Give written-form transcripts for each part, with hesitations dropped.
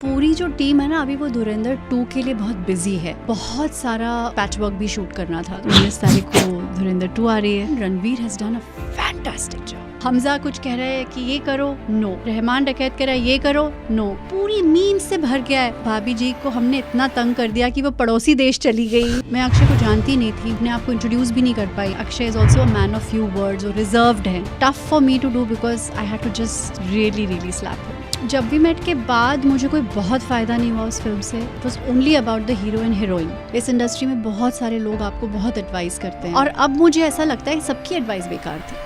पूरी जो टीम है ना अभी वो धुरंधर 2 के लिए बहुत बिजी है। बहुत सारा पैचवर्क भी शूट करना था। 19 तारीख को धुरंधर 2 आ रही है। Ranveer has done a fantastic job. Hamza कुछ कह रहा है कि ये करो, नो। रहमान डकैत कह रहा है ये करो, नो। पूरी मीम से भर गया है। भाभी जी को हमने इतना तंग कर दिया कि वो पड़ोसी देश चली गई। मैं अक्षय को जानती नहीं थी, अपने आप को इंट्रोड्यूस भी नहीं कर पाई। Akshaye is also a man of few words और रिजर्व्ड है। Tough for me to do because I had to just really slap him. Jab we met के बाद मुझे कोई बहुत फ़ायदा नहीं हुआ उस फिल्म से। It was only about the hero and heroine. इस इंडस्ट्री में बहुत सारे लोग आपको बहुत एडवाइस करते हैं और अब मुझे ऐसा लगता है सबकी एडवाइस बेकार थी।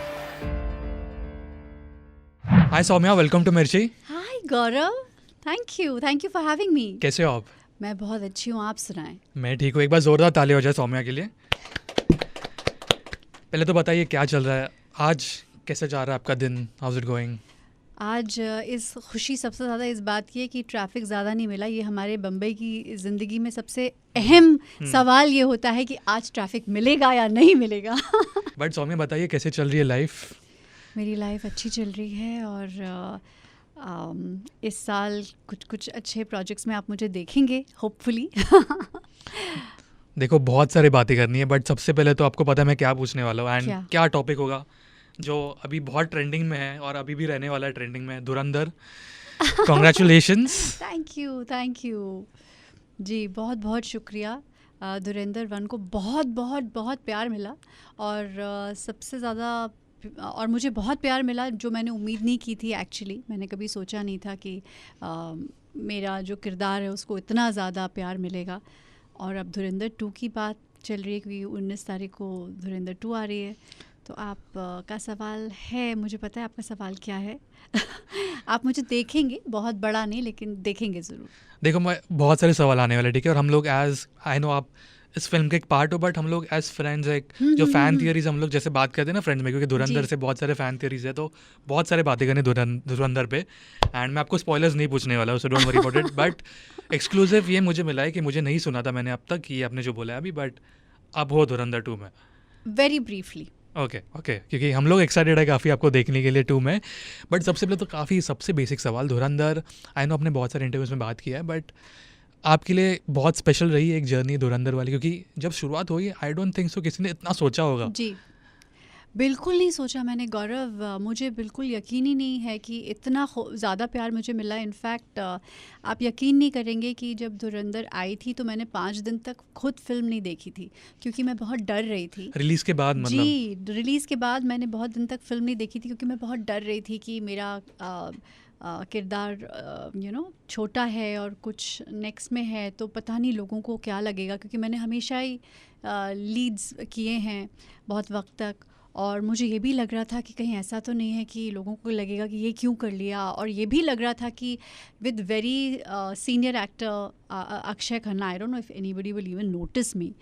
हाय Saumya, welcome to Mirchi. Hi Gaurav, thank you for having me. कैसे हो आप? मैं बहुत अच्छी हूँ, आप सुनाएं। मैं ठीक हूँ। एक बार ज़ोरदार ताली हो जाए सौम्या के लिए। पहले तो बताइए क्या चल रहा है आज, कैसे जा रहा है आपका दिन, हाउ इज इट गोइंग? आज इस खुशी सबसे ज़्यादा इस बात की है कि ट्रैफिक ज़्यादा नहीं मिला। ये हमारे बम्बई की ज़िंदगी में सबसे अहम सवाल ये होता है कि आज ट्रैफिक मिलेगा या नहीं मिलेगा। बट सौम्या बताइए कैसे चल रही है लाइफ? मेरी लाइफ अच्छी चल रही है और इस साल कुछ अच्छे प्रोजेक्ट्स में आप मुझे देखेंगे होपफुली। देखो बहुत सारी बातें करनी है, बट सबसे पहले तो आपको पता है मैं क्या पूछने वाला हूँ एंड क्या टॉपिक होगा जो अभी बहुत ट्रेंडिंग में है और अभी भी रहने वाला है ट्रेंडिंग में। धुरंधर, कॉन्ग्रेचुलेशंस। थैंक यू जी, बहुत बहुत शुक्रिया। धुरंधर 1 को बहुत प्यार मिला और सबसे ज़्यादा और मुझे बहुत प्यार मिला जो मैंने उम्मीद नहीं की थी। एक्चुअली मैंने कभी सोचा नहीं था कि मेरा जो किरदार है उसको इतना ज़्यादा प्यार मिलेगा। और अब धुरंधर 2 की बात चल रही है कि 19 तारीख को धुरंधर 2 आ रही है। तो आप का सवाल है, मुझे पता है आपका सवाल क्या है। आप मुझे देखेंगे, बहुत बड़ा नहीं लेकिन देखेंगे ज़रूर। देखो मैं बहुत सारे सवाल आने वाले, ठीक है? और हम लोग एज आई नो आप इस फिल्म के एक पार्ट हो, बट हम लोग एज फ्रेंड्स एक जो फैन थियरीज हम लोग जैसे बात करते हैं ना फ्रेंड्स में, क्योंकि धुरंधर से बहुत सारे फैन थियरीज है, तो बहुत सारे बातें करनी धुरंधर पे। एंड मैं आपको स्पॉयलर्स नहीं पूछने वाला हूँ, so don't worry about it. But exclusive ये मुझे मिला है कि मुझे नहीं सुना था मैंने अब तक ये आपने जो बोला है अभी, बट अब हो धुरंधर 2 में। वेरी ब्रीफली ओके क्योंकि हम लोग एक्साइटेड है काफ़ी आपको देखने के लिए 2 में। बट सबसे पहले तो सबसे बेसिक सवाल, धुरंधर आई नो आपने बहुत सारे इंटरव्यूज़ में बात किया है, बट आपके लिए बहुत स्पेशल रही है एक जर्नी धुरंधर वाली, क्योंकि जब शुरुआत हुई आई डोंट थिंक सो किसी ने इतना सोचा होगा। जी, बिल्कुल नहीं सोचा मैंने गौरव। मुझे बिल्कुल यकीन ही नहीं है कि इतना ज़्यादा प्यार मुझे मिला। इनफैक्ट आप यकीन नहीं करेंगे कि जब धुरंधर आई थी तो मैंने 5 दिन तक खुद फिल्म नहीं देखी थी क्योंकि मैं बहुत डर रही थी। रिलीज़ के बाद मतलब? जी, रिलीज़ के बाद मैंने बहुत दिन तक फिल्म नहीं देखी थी क्योंकि मैं बहुत डर रही थी कि मेरा किरदार छोटा है और कुछ नेक्स्ट में है तो पता नहीं लोगों को क्या लगेगा, क्योंकि मैंने हमेशा ही लीड्स किए हैं बहुत वक्त तक। और मुझे ये भी लग रहा था कि कहीं ऐसा तो नहीं है कि लोगों को लगेगा कि ये क्यों कर लिया। और ये भी लग रहा था कि with very senior actor Akshaye Khanna, I don't know if anybody will even notice me.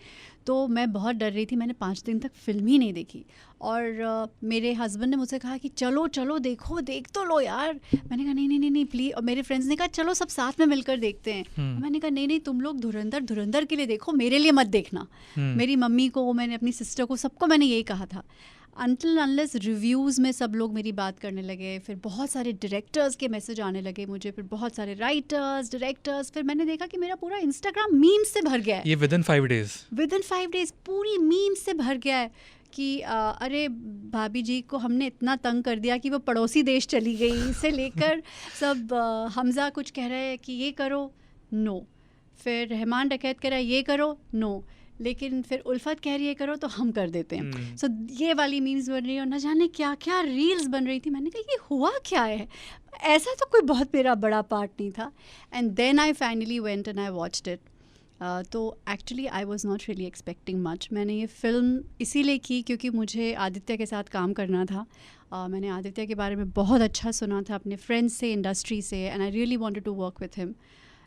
तो मैं बहुत डर रही थी। मैंने 5 दिन तक फिल्म ही नहीं देखी और मेरे हस्बैंड ने मुझसे कहा कि चलो देखो, देख तो लो यार। मैंने कहा नहीं प्लीज़। और मेरे फ्रेंड्स ने कहा चलो सब साथ में मिलकर देखते हैं। मैंने कहा नहीं तुम लोग धुरंधर के लिए देखो, मेरे लिए मत देखना। मेरी मम्मी को, मैंने अपनी सिस्टर को, सबको मैंने यही कहा था। अनटिल अनलेस रिव्यूज़ में सब लोग मेरी बात करने लगे, फिर बहुत सारे डायरेक्टर्स के मैसेज आने लगे मुझे, फिर बहुत सारे राइटर्स, डायरेक्टर्स, फिर मैंने देखा कि मेरा पूरा इंस्टाग्राम मीम्स से भर गया है। ये विद इन 5 डेज पूरी मीम्स से भर गया है कि अरे भाभी जी को हमने इतना तंग कर दिया कि वो पड़ोसी देश चली गई से लेकर सब। हमजा कुछ कह रहे हैं कि ये करो, नो। फिर रहमान डकैत कह रहा है ये करो, नो। लेकिन फिर उल्फत कह रही है करो तो हम कर देते हैं। सो ये वाली मीम्स बन रही है और न जाने क्या क्या रील्स बन रही थी। मैंने कहा ये हुआ क्या है, ऐसा तो कोई बहुत मेरा बड़ा पार्ट नहीं था। And then I finally went and I watched it. तो actually I was not really expecting much. मैंने ये फ़िल्म इसीलिए की क्योंकि मुझे आदित्य के साथ काम करना था। मैंने आदित्य के बारे में बहुत अच्छा सुना था अपने फ्रेंड्स से, इंडस्ट्री से, and I really wanted to work with him.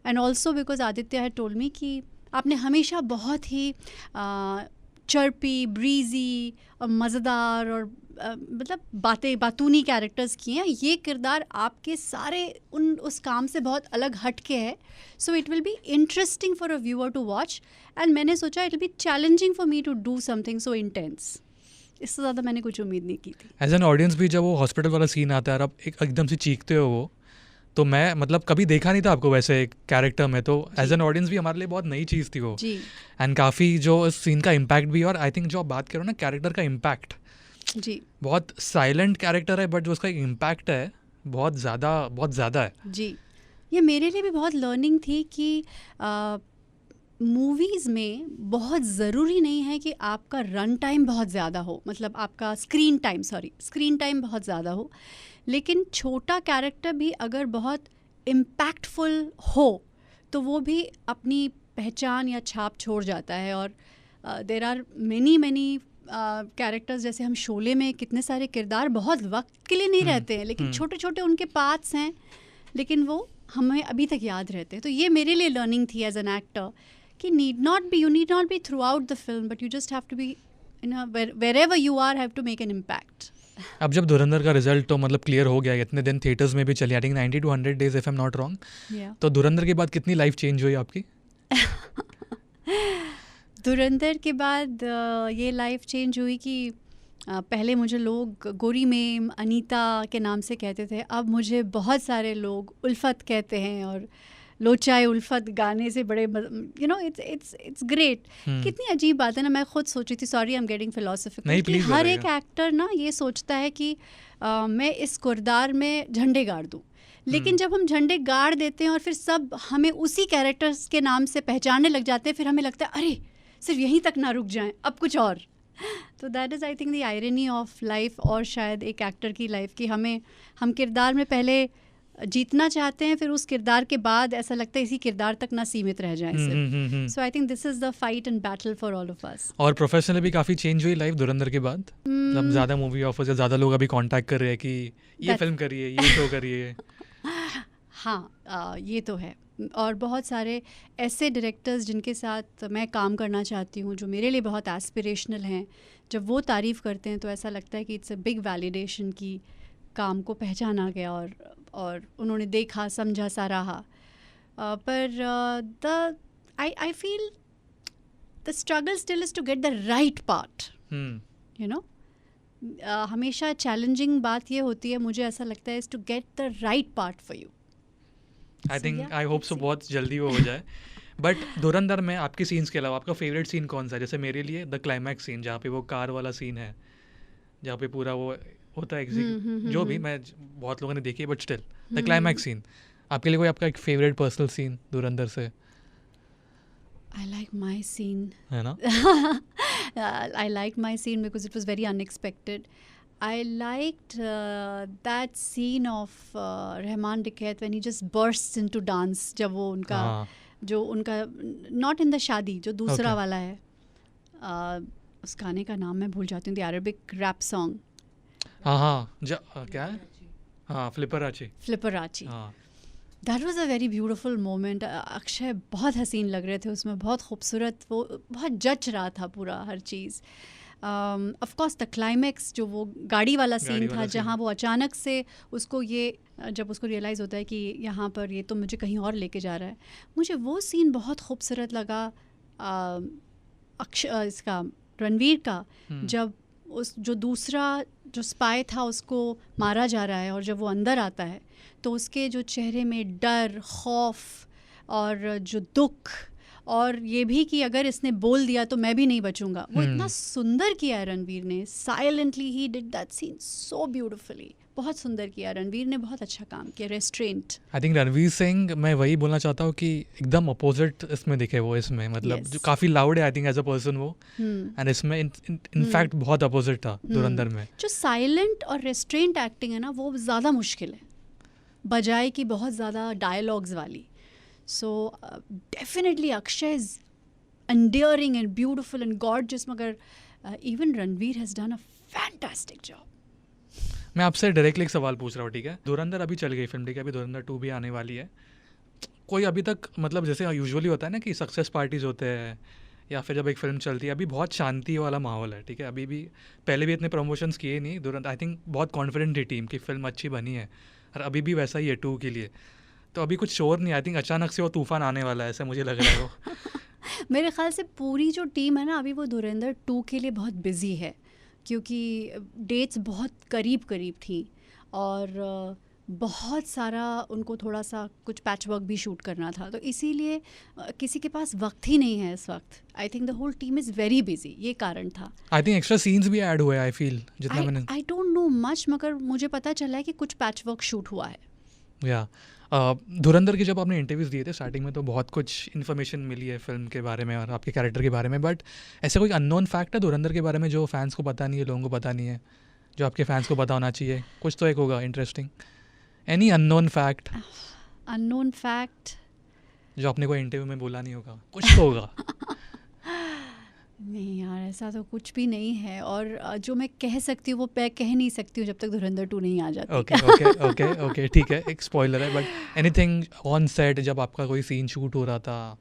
And also because Aditya had told me कि आपने हमेशा बहुत ही चर्पी, ब्रीजी और मज़ेदार और मतलब बातूनी कैरेक्टर्स किए हैं। ये किरदार आपके सारे उस काम से बहुत अलग हट के है। So it will be interesting for a viewer to watch. And मैंने सोचा it will be challenging for me to do something so intense. इससे ज़्यादा मैंने कुछ उम्मीद नहीं की थी। एज एन ऑडियंस भी जब वो हॉस्पिटल वाला सीन आता है और आप एकदम से चीखते हो वो, तो मैं मतलब कभी देखा नहीं था आपको वैसे एक कैरेक्टर में, तो जी। एज एन ऑडियंस भी हमारे लिए बहुत नई चीज़ थी वो। जी एंड काफ़ी जो इस सीन का इम्पैक्ट भी, और आई थिंक जो आप बात करो ना कैरेक्टर का इम्पैक्ट, जी बहुत साइलेंट कैरेक्टर है बट जो उसका इम्पैक्ट है बहुत ज़्यादा है। जी, ये मेरे लिए भी बहुत लर्निंग थी कि मूवीज़ में बहुत ज़रूरी नहीं है कि आपका रन टाइम बहुत ज़्यादा हो, मतलब आपका स्क्रीन टाइम बहुत ज़्यादा हो, लेकिन छोटा कैरेक्टर भी अगर बहुत इम्पैक्टफुल हो तो वो भी अपनी पहचान या छाप छोड़ जाता है। और देर आर मैनी कैरेक्टर्स, जैसे हम शोले में कितने सारे किरदार बहुत वक्त के लिए नहीं रहते हैं, लेकिन छोटे छोटे उनके पार्ट्स हैं, लेकिन वो हमें अभी तक याद रहते हैं। तो ये मेरे लिए लर्निंग थी एज एन एक्टर कि you need not be throughout the film, but you just have to be in wherever you are, have to make an impact. अब जब धुरंधर का रिजल्ट तो मतलब क्लियर हो गया, इतने दिन थिएटर्स में भी चली, I think 90 to 100 days if I am not wrong, तो धुरंधर के बाद कितनी लाइफ चेंज हुई आपकी? धुरंधर के बाद ये लाइफ चेंज हुई कि पहले मुझे लोग गोरी मेम, अनीता के नाम से कहते थे, अब मुझे बहुत सारे लोग उल्फत कहते हैं, और लोचाए उल्फत गाने से बड़े इट्स ग्रेट। कितनी अजीब बात है ना, मैं खुद सोची थी, sorry I am getting philosophical, कि हर एक एक्टर ना ये सोचता है कि मैं इस किरदार में झंडे गाड़ दूँ, लेकिन जब हम झंडे गाड़ देते हैं और फिर सब हमें उसी कैरेक्टर्स के नाम से पहचानने लग जाते हैं, फिर हमें लगता है अरे सिर्फ यहीं तक ना रुक जाएं, अब कुछ और। तो that is I think the irony of life, और शायद एक एक्टर की लाइफ की, हम किरदार में पहले जीतना चाहते हैं, फिर उस किरदार के बाद ऐसा लगता है इसी किरदार तक ना सीमित रह जाएं सिर्फ। So I think this is the fight and battle for all of us. और प्रोफेशनली भी काफ़ी चेंज हुई लाइफ धुरंधर के बाद, मतलब ज़्यादा मूवी ऑफर्स या ज़्यादा लोग अभी कांटेक्ट कर रहे हैं कि ये फिल्म करिए, ये शो करिए। हाँ, ये तो है। और बहुत सारे ऐसे डायरेक्टर्स जिनके साथ मैं काम करना चाहती हूँ, जो मेरे लिए बहुत एस्पिरेशनल हैं, जब वो तारीफ़ करते हैं तो ऐसा लगता है कि इट्स अ बिग वैलिडेशन कि काम को पहचाना गया और उन्होंने देखा, समझा, सराहा। पर I feel the struggle still is to get the right part, you know. हमेशा चैलेंजिंग बात ये होती है, मुझे ऐसा लगता है, is to get the right part for you. I hope so बहुत जल्दी वो हो जाए। बट धुरंधर में आपकी सीन्स के अलावा आपका फेवरेट सीन कौन सा है? जैसे मेरे लिए द क्लाइमैक्स सीन, जहाँ पे वो कार वाला सीन है, जहाँ पे पूरा वो होता है जो भी, मैं बहुत लोगों ने देखी है but still the climax scene, आपके लिए कोई आपका एक फेवरेट पर्सनल सीन धुरंधर से? I like my scene. है ना? I liked my scene because it was very unexpected. I liked that scene of Rahman Dikhet when he just bursts into dance. जब वो उनका not in the शादी, जो दूसरा वाला है, उस गाने का नाम मैं भूल जाती हूँ, the Arabic rap song. क्या है? हाँ, फ्लिपराची। हाँ, that was a very beautiful moment. Akshay बहुत हसीन लग रहे थे उसमें, बहुत खूबसूरत, वो बहुत जच रहा था पूरा हर चीज़। ऑफ कोर्स द क्लाइमैक्स, जो वो गाड़ी वाला सीन था, जहाँ वो अचानक से जब उसको रियलाइज़ होता है कि यहाँ पर ये तो मुझे कहीं और लेके जा रहा है, मुझे वो सीन बहुत खूबसूरत लगा। इसका रणवीर का, जब जो दूसरा जो स्पाई था उसको मारा जा रहा है, और जब वो अंदर आता है तो उसके जो चेहरे में डर, खौफ और जो दुख, और ये भी कि अगर इसने बोल दिया तो मैं भी नहीं बचूंगा, वो इतना सुंदर किया है रणवीर ने। साइलेंटली ही did that scene so beautifully, बहुत सुंदर किया रणवीर ने, बहुत अच्छा काम किया, restraint. I think Ranveer Singh, मैं वही बोलना चाहता हूँ कि एकदम अपोजिट इसमें दिखे वो इसमें, मतलब जो काफ़ी लाउड है I think as a person वो, एंड इसमें इनफैक्ट बहुत अपोजिट था धुरंधर में। जो साइलेंट और रेस्ट्रेंट एक्टिंग है ना, वो ज़्यादा मुश्किल है बजाय कि बहुत ज़्यादा डायलॉग्स वाली। So definitely Akshaye is endearing and beautiful and gorgeous, मगर even Ranveer has done a fantastic job. मैं आपसे डायरेक्टली एक सवाल पूछ रहा हूँ, ठीक है? धुरंधर अभी चल गई फिल्म, ठीक है, अभी धुरंधर 2 भी आने वाली है। कोई अभी तक, मतलब जैसे यूजुअली होता है ना कि सक्सेस पार्टीज होते हैं या फिर जब एक फिल्म चलती है, अभी बहुत शांति वाला माहौल है, ठीक है? अभी भी, पहले भी इतने प्रमोशंस किए नहीं धुरंधर, आई थिंक बहुत कॉन्फिडेंट थी टीम कि फिल्म अच्छी बनी है, और अभी भी वैसा ही है 2 के लिए। तो अभी कुछ शोर नहीं, आई थिंक अचानक से वो तूफान आने वाला है, ऐसा मुझे लग रहा है वो। मेरे ख्याल से पूरी जो टीम है ना, अभी वो धुरंधर 2 के लिए बहुत बिजी है, क्योंकि डेट्स बहुत करीब थी, और बहुत सारा उनको थोड़ा सा कुछ पैच वर्क भी शूट करना था, तो इसीलिए किसी के पास वक्त ही नहीं है इस वक्त. I think the whole team is very busy, ये कारण था. आई थिंक एक्स्ट्रा सीन्स भी ऐड हुए, आई फील, जितना मैंने. आई डोंट नो मच, मगर मुझे पता चला है कि कुछ पैच वर्क शूट हुआ है. या धुरंधर की जब आपने इंटरव्यूज़ दिए थे स्टार्टिंग में तो बहुत कुछ इन्फॉर्मेशन मिली है फिल्म के बारे में और आपके कैरेक्टर के बारे में, बट ऐसा कोई अननोन फैक्ट है धुरंधर के बारे में जो फैंस को पता नहीं है, लोगों को पता नहीं है, जो आपके फैंस को पता होना चाहिए? कुछ तो एक होगा interesting. Any unknown fact? Unknown fact जो आपने कोई इंटरव्यू में बोला नहीं होगा, कुछ तो होगा. नहीं यार, ऐसा तो कुछ भी नहीं है, और जो मैं कह सकती हूँ वो मैं कह नहीं सकती हूँ जब तक धुरंधर 2 नहीं आ जाती. ओके ठीक है, एक स्पॉइलर है, बट एनीथिंग ऑन सेट जब आपका कोई सीन शूट हो रहा था,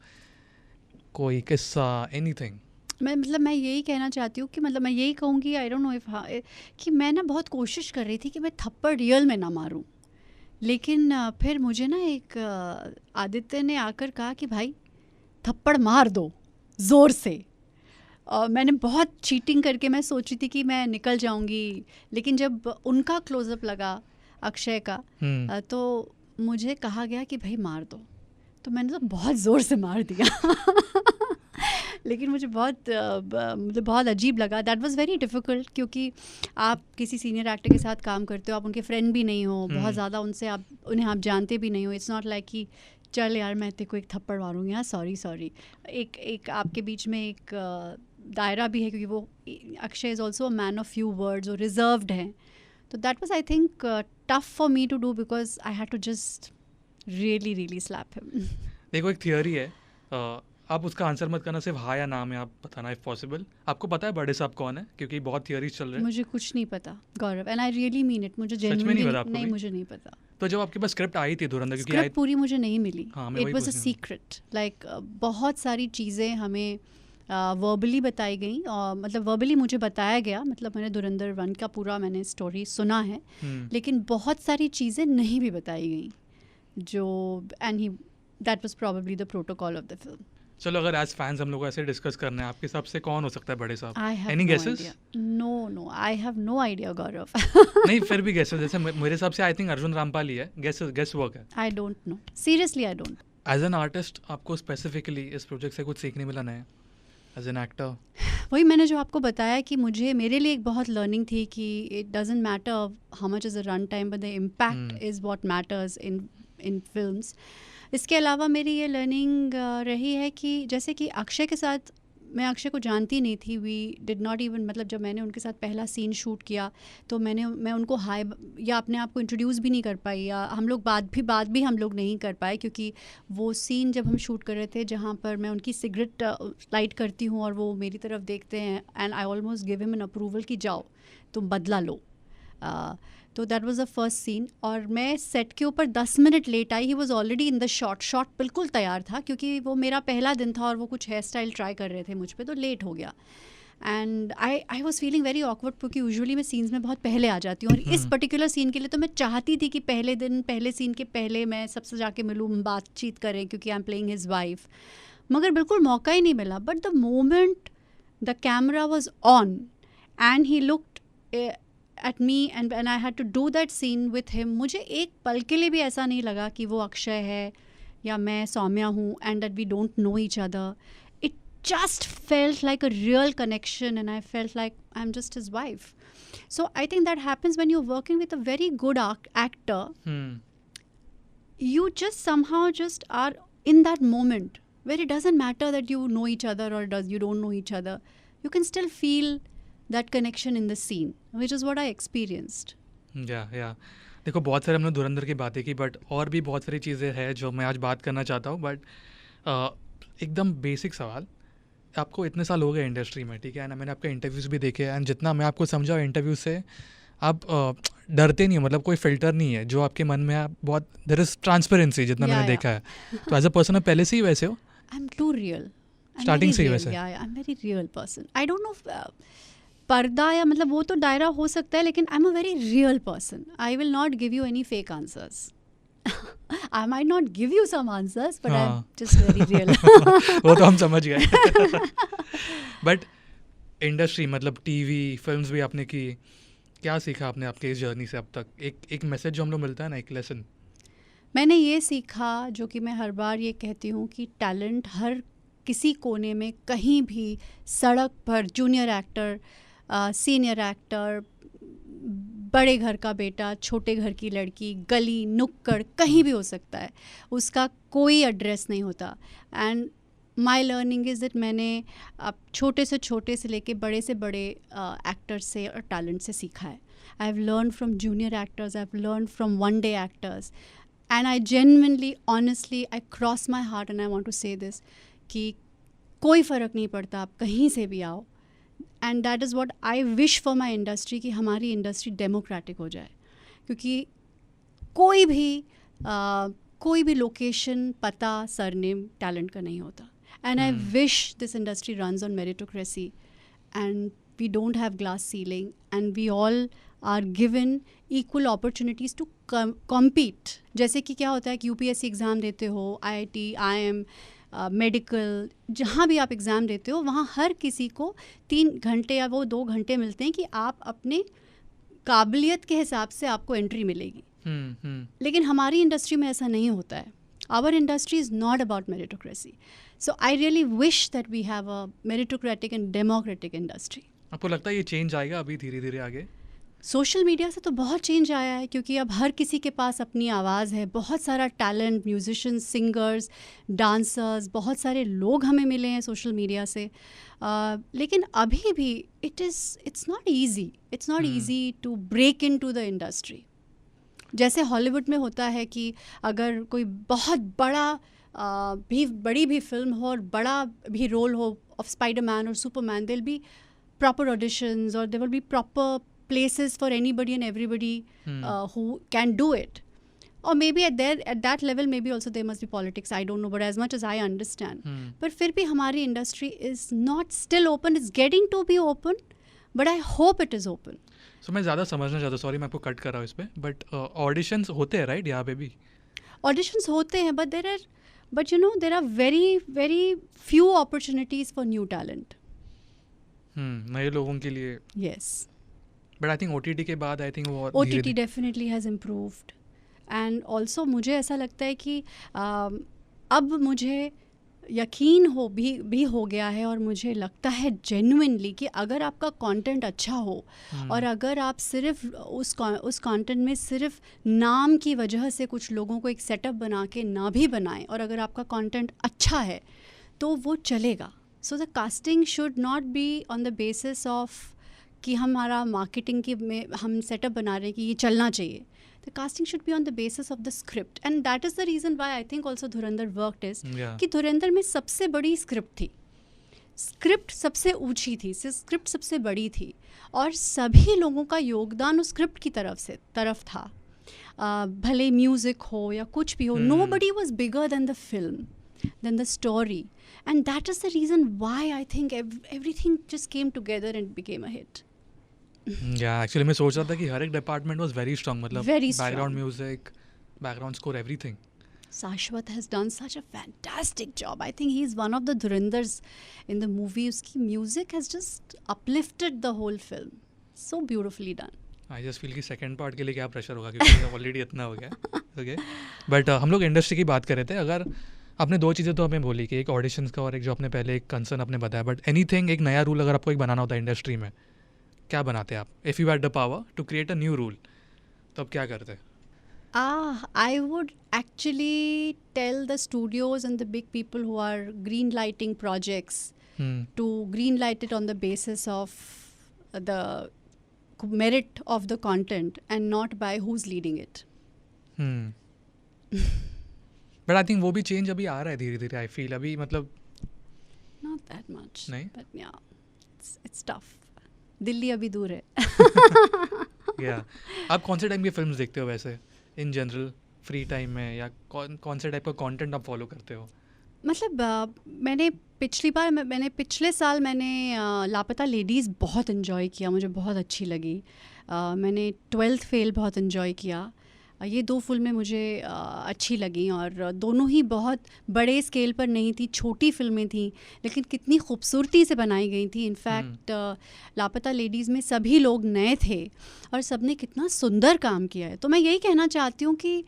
कोई किस्सा, एनीथिंग? मैं यही कहना चाहती हूँ कि मतलब मैं यही कहूँगी, आई डोंट नो इफ कि मैं ना बहुत कोशिश कर रही थी कि मैं थप्पड़ रियल में ना मारूँ, लेकिन फिर मुझे ना एक आदित्य ने आकर कहा कि भाई थप्पड़ मार दो ज़ोर से. मैंने बहुत चीटिंग करके मैं सोची थी कि मैं निकल जाऊंगी, लेकिन जब उनका क्लोजअप लगा अक्षय का तो मुझे कहा गया कि भाई मार दो, तो मैंने तो बहुत ज़ोर से मार दिया. लेकिन मुझे बहुत अजीब लगा. दैट वाज वेरी डिफ़िकल्ट, क्योंकि आप किसी सीनियर एक्टर के साथ काम करते हो, आप उनके फ्रेंड भी नहीं हो, बहुत ज़्यादा उन्हें आप जानते भी नहीं हो. इट्स नॉट लाइक कि चल यार मैं तेरे को एक थप्पड़ मारूंगी, हाँ सॉरी. एक आपके बीच में एक दायरा भी है, क्योंकि वो Akshay is also a man of few words और रिजर्व्ड हैं. तो that was I think tough for me to do because I had to just really slap him. देखो एक थियोरी है, आप उसका आंसर मत करना, सिर्फ हाँ या ना में आप बताना इफ पॉसिबल. आपको पता है बड़े साहब कौन है? क्योंकि बहुत थियोरीज चल रहे हैं. मुझे कुछ नहीं पता Gaurav, and I really mean it. मुझे सच में नहीं जेन्युइनली पता आपको नहीं, भी? मुझे नहीं पता. तो जब आपके पास स्क्रिप्ट आई थी धुरंधर, क्योंकि स्क्रिप्ट पूरी मुझे नहीं मिली. हाँ, मैं इट वही वाज अ पूछने वाला. सीक्रेट. लाइक बहुत सारी चीज़ें हमें वर्बली बताई गई, और मतलब वर्बली मुझे बताया गया, मतलब मैंने धुरंधर 1 का पूरा मैंने स्टोरी सुना है, लेकिन बहुत सारी चीज़ें नहीं भी बताई गई, जो and he that was probably the protocol of the film. चलो अगर एज फैंस हम लोग को ऐसे डिस्कस करना है, आपके हिसाब से कौन हो सकता है बड़े साहब? I have any no guesses? Idea. No I have no idea Gaurav. नहीं फिर भी गेसेस, जैसे मेरे हिसाब से आई थिंक अर्जुन रामपाल ही है. गेस वर्क है. I don't know, seriously I don't. As an artist आपको स्पेसिफिकली इस प्रोजेक्ट से कुछ सीखने मिला नया एज एन एक्टर? वही मैंने जो आपको बताया कि मेरे लिए एक बहुत लर्निंग थी कि it doesn't matter how much is the run time, but the impact is what matters in films. इसके अलावा मेरी ये लर्निंग रही है कि जैसे कि अक्षय के साथ, मैं अक्षय को जानती नहीं थी. वी डिड नॉट इवन, मतलब जब मैंने उनके साथ पहला सीन शूट किया तो मैं उनको हाय या अपने आप को इंट्रोड्यूस भी नहीं कर पाई, या हम लोग बात भी हम लोग नहीं कर पाए, क्योंकि वो सीन जब हम शूट कर रहे थे जहाँ पर मैं उनकी सिगरेट लाइट करती हूँ और वो मेरी तरफ देखते हैं, and I almost give him an approval कि जाओ तुम बदला लो. तो that was the first scene, और मैं सेट के ऊपर 10 मिनट लेट आई. He was already in the shot बिल्कुल तैयार था, क्योंकि वो मेरा पहला दिन था और वो कुछ हेयर स्टाइल ट्राई कर रहे थे मुझ पे, तो लेट हो गया. And I was feeling very awkward, क्योंकि यूजुअली मैं सीन्स में बहुत पहले आ जाती हूँ, और इस पर्टिकुलर सीन के लिए तो मैं चाहती थी कि पहले सीन के पहले मैं सबसे जाके मिलूँ, बातचीत करें, क्योंकि I am playing his wife. मगर बिल्कुल मौका ही नहीं मिला. But the moment the camera was on and he looked at me and I had to do that scene with him, मुझे एक पल के लिए भी ऐसा नहीं लगा कि वो अक्षय है या मैं सौम्या हूँ, and that we don't know each other. It just felt like a real connection, and I felt like I'm just his wife. So I think that happens when you're working with a very good actor. You just somehow just are in that moment where it doesn't matter that you know each other or you don't know each other. You can still feel that connection in the scene, which is what I experienced. या देखो बहुत सारे हमने धुरंधर की बातें की, but और भी बहुत सारी चीज़ें हैं जो मैं आज बात करना चाहता हूँ. बट एकदम बेसिक सवाल, आपको इतने साल हो गए इंडस्ट्री में, ठीक है ना, मैंने आपके इंटरव्यूज़ भी देखे एंड जितना मैं आपको समझा इंटरव्यू से, आप डरते नहीं हो, मतलब कोई फिल्टर नहीं है जो आपके मन में, आप बहुत देयर इज ट्रांसपेरेंसी जितना मैंने देखा है. तो एज अ पर्सन आप पहले से ही वैसे हो? I am too real, starting से ही वैसे? I am very real person. I don't know पर्दा या मतलब वो तो दायरा हो सकता है, लेकिन I am a very real person. I will not give you any fake answers. I might not give you some answers, but I'm just very real. वो तो हम समझ गए. बट इंडस्ट्री मतलब टीवी फिल्म्स भी आपने की, क्या सीखा आपने आपके इस जर्नी से अब तक? एक मैसेज जो हम लोग मिलता है ना, एक लेसन। मैंने ये सीखा, जो कि मैं हर बार ये कहती हूँ, कि टैलेंट हर किसी कोने में, कहीं भी, सड़क पर, जूनियर एक्टर, सीनियर एक्टर, बड़े घर का बेटा, छोटे घर की लड़की, गली नुक्कड़, कहीं भी हो सकता है, उसका कोई एड्रेस नहीं होता। And my learning is that मैंने अब छोटे से लेके बड़े से बड़े एक्टर्स से और टैलेंट से सीखा है। I have learn from junior actors, I have learn from one day actors, and I genuinely, honestly, I cross my heart and I want to say this कि कोई फ़र्क नहीं पड़ता, आप कहीं से भी आओ। And that is what I wish for my industry, कि हमारी इंडस्ट्री डेमोक्रेटिक हो जाए, क्योंकि कोई भी लोकेशन, पता, सरनेम टैलेंट का नहीं होता। And I wish this industry runs on meritocracy and we don't have glass ceiling and we all are given equal opportunities to compete. जैसे कि क्या होता है कि यूपीएससी एग्ज़ाम देते हो, आईआईटी, आईएम, मेडिकल, जहाँ भी आप एग्ज़ाम देते हो, वहाँ हर किसी को 3 घंटे या वो 2 घंटे मिलते हैं कि आप अपने काबिलियत के हिसाब से आपको एंट्री मिलेगी। लेकिन हमारी इंडस्ट्री में ऐसा नहीं होता है। Our industry is not about meritocracy. So I really wish that we have a meritocratic and democratic industry. आपको लगता है ये चेंज आएगा अभी धीरे धीरे आगे? सोशल मीडिया से तो बहुत चेंज आया है, क्योंकि अब हर किसी के पास अपनी आवाज़ है। बहुत सारा टैलेंट, म्यूजिशियंस, सिंगर्स, डांसर्स, बहुत सारे लोग हमें मिले हैं सोशल मीडिया से। लेकिन अभी भी it's not easy to break in to the industry. जैसे हॉलीवुड में होता है कि अगर कोई बहुत बड़ी भी फिल्म हो और बड़ा भी रोल हो ऑफ स्पाइडरमैन और Superman, there will be proper auditions और there will be proper places for anybody and everybody who can do it. Or maybe at that level, maybe also there must be politics, I don't know, but as much as I understand. But फिर भी हमारी industry is not still open, it's getting to be open, but I hope it is open. So मैं ज़्यादा समझना चाहता हूँ, sorry मैं आपको कट कर रहा हूँ इस पे, बट ऑडिशंस होते हैं राइट यहाँ पे भी? Auditions होते हैं, but you know, there are very, very few opportunities for new talent. नए लोगों के लिए। Yes. But I think OTT के बाद आई थिंक वो OTT definitely has improved. And also मुझे ऐसा लगता है कि अब मुझे यकीन भी हो गया है, और मुझे लगता है जेन्युइनली कि अगर आपका कंटेंट अच्छा हो और अगर आप सिर्फ उस कंटेंट में सिर्फ नाम की वजह से कुछ लोगों को एक सेटअप बना के ना भी बनाएं, और अगर आपका कंटेंट अच्छा है तो वो चलेगा। So the casting should not be on the basis of कि हमारा मार्केटिंग की में हम सेटअप बना रहे हैं कि ये चलना चाहिए। The casting should be on the basis of the script, and that is the reason why I think also Dhurandhar worked is कि धुरंधर में सबसे बड़ी स्क्रिप्ट थी, स्क्रिप्ट सबसे ऊंची थी, स्क्रिप्ट सबसे बड़ी थी, और सभी लोगों का योगदान उस स्क्रिप्ट की तरफ था। भले म्यूज़िक हो या कुछ भी हो, nobody was bigger than the film, then the story, and that is the reason why I think everything just came together and became a hit. Actually मैं सोच रहा था कि हर एक डिपार्टमेंट वाज वेरी स्ट्रांग, मतलब background music, background score, everything. Shashwat has done such a fantastic job. I think he's one of the Dhurandhars in the movie. Uski music has just uplifted the whole film. So beautifully done. I just feel कि second part के लिए क्या pressure होगा, क्योंकि already इतना हो गया। Okay, but हम लोग इंडस्ट्री की बात कर रहे थे। अगर आपने 2 चीज़ें तो हमें बोली कि एक ऑडिशंस का और एक जो आपने पहले एक कंसर्न आपने बताया, बट एनीथिंग, एक नया रूल अगर आपको एक बनाना होता है इंडस्ट्री में, क्या बनाते आप? If you had the power to create a new rule, तो अब क्या करते? I would actually tell the studios and the big people who are green lighting projects to green light it on the basis of the merit of the content and not by who's leading it. But I think वो भी change अभी आ रहा है धीरे धीरे, I feel अभी, मतलब not that much, नहीं? but yeah, it's tough. Delhi अभी दूर है। yeah. आप कौन से टाइम की फिल्म्स देखते हो वैसे इन जनरल, फ्री टाइम में, या कौन से टाइप का कंटेंट आप फॉलो करते हो? मतलब मैंने पिछले साल मैंने लापता लेडीज़ बहुत इन्जॉय किया, मुझे बहुत अच्छी लगी। मैंने 12th फेल बहुत इन्जॉय किया। ये 2 फिल्में मुझे अच्छी लगी और दोनों ही बहुत बड़े स्केल पर नहीं थी, छोटी फिल्में थी, लेकिन कितनी खूबसूरती से बनाई गई थी। इनफैक्ट लापता लेडीज़ में सभी लोग नए थे और सबने कितना सुंदर काम किया है। तो मैं यही कहना चाहती हूँ कि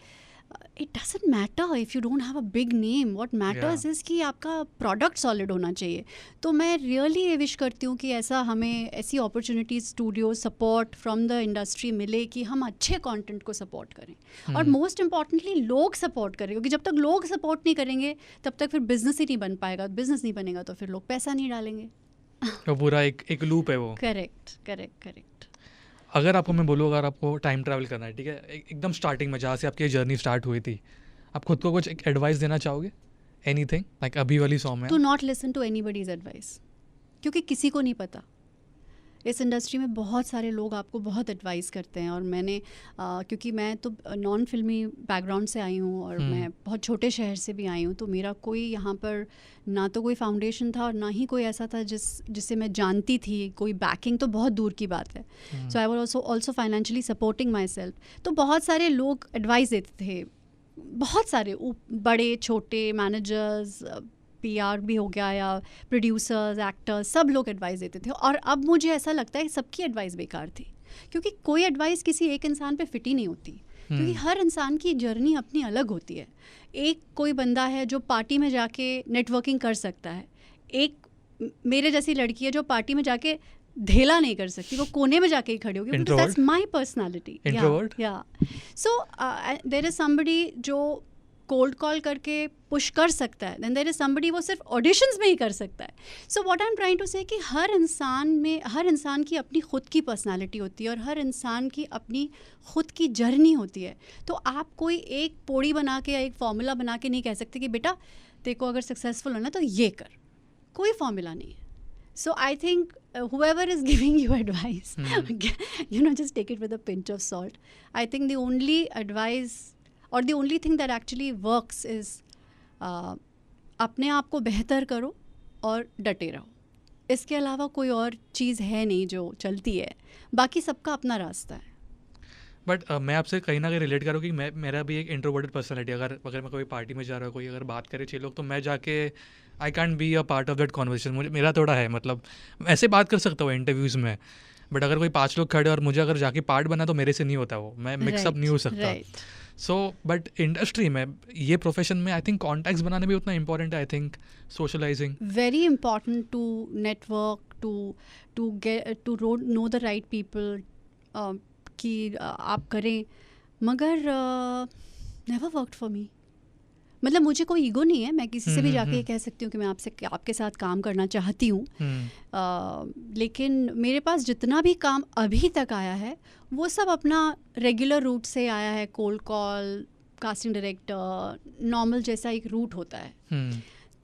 it doesn't matter if you don't have a big name, what matters is कि आपका प्रोडक्ट सॉलिड होना चाहिए। तो मैं रियली ये विश करती हूँ कि ऐसा हमें ऐसी opportunities, studio support from the industry मिले कि हम अच्छे कंटेंट को सपोर्ट करें और मोस्ट इम्पॉर्टेंटली लोग सपोर्ट करें, क्योंकि जब तक लोग सपोर्ट नहीं करेंगे तब तक फिर बिजनेस ही नहीं बन पाएगा, बिजनेस नहीं बनेगा तो फिर लोग पैसा नहीं डालेंगे। तो पूरा एक लूप है वो। करेक्ट। अगर आपको मैं बोलूँ, अगर आपको टाइम ट्रैवल करना है, ठीक है, एकदम स्टार्टिंग में जहाँ से आपकी जर्नी स्टार्ट हुई थी, आप खुद को कुछ एक एडवाइस देना चाहोगे? एनीथिंग लाइक अभी वाली सॉन्ग में? To not listen to anybody's advice, क्योंकि किसी को नहीं पता। इस इंडस्ट्री में बहुत सारे लोग आपको बहुत एडवाइस करते हैं और मैंने क्योंकि मैं तो नॉन फिल्मी बैकग्राउंड से आई हूँ और मैं बहुत छोटे शहर से भी आई हूँ, तो मेरा कोई यहाँ पर ना तो कोई फाउंडेशन था और ना ही कोई ऐसा था जिससे मैं जानती थी, कोई बैकिंग तो बहुत दूर की बात है। So I was also financially supporting myself. तो बहुत सारे लोग एडवाइस देते थे, बहुत सारे बड़े छोटे मैनेजर्स, PR भी हो गया या प्रोड्यूसर्स, एक्टर्स, सब लोग एडवाइस देते थे। और अब मुझे ऐसा लगता है कि सबकी एडवाइस बेकार थी, क्योंकि कोई एडवाइस किसी एक इंसान पे फिट ही नहीं होती, क्योंकि हर इंसान की जर्नी अपनी अलग होती है। एक कोई बंदा है जो पार्टी में जाके नेटवर्किंग कर सकता है, एक मेरे जैसी लड़की है जो पार्टी में जाके धेला नहीं कर सकती, वो कोने में जाके ही खड़ी होगी, बिकॉज़ दैट्स माय पर्सनालिटी। या सो देयर इज समबडी जो कोल्ड कॉल करके पुश कर सकता है, देन देयर इज समबडी वो सिर्फ ऑडिशंस में ही कर सकता है। So what I am trying to say कि हर इंसान की अपनी खुद की पर्सनालिटी होती है और हर इंसान की अपनी खुद की जर्नी होती है। तो आप कोई एक पौड़ी बना के या एक फॉर्मूला बना के नहीं कह सकते कि बेटा देखो अगर सक्सेसफुल होना तो ये कर, कोई फॉर्मूला नहीं है। So I think whoever is giving you advice, just take it with a pinch of salt. I think the only advice or the only thing that actually works is अपने आप को बेहतर करो और डटे रहो। इसके अलावा कोई और चीज़ है नहीं जो चलती है, बाकी सबका अपना रास्ता है। बट मैं आपसे कहीं ना कहीं रिलेट करूँ कि मेरा भी एक इंट्रोवर्टेड पर्सनैलिटी, अगर मैं कोई पार्टी में जा रहा हूँ, कोई अगर बात करे 6 लोग, तो मैं जाके I can't be a part of that conversation. मेरा थोड़ा है, मतलब ऐसे बात कर सकता हूँ इंटरव्यूज़ में, बट अगर कोई 5 लोग खड़े और मुझे अगर जाके पार्ट बना तो मेरे से नहीं होता, वो मैं मिक्सअप नहीं हो सकता। सो बट इंडस्ट्री में, ये प्रोफेशन में आई थिंक कॉन्टैक्ट्स बनाने भी उतना इंपॉर्टेंट है। I think socialising very important to network, to get to know the right people कि आप करें, मगर नेवर वर्कड फॉर मी। मतलब मुझे कोई ईगो नहीं है, मैं किसी से भी जाके ये कह सकती हूँ कि मैं आपके साथ काम करना चाहती हूँ, लेकिन मेरे पास जितना भी काम अभी तक आया है वो सब अपना रेगुलर रूट से आया है। Cold call, casting director, normal जैसा एक रूट होता है।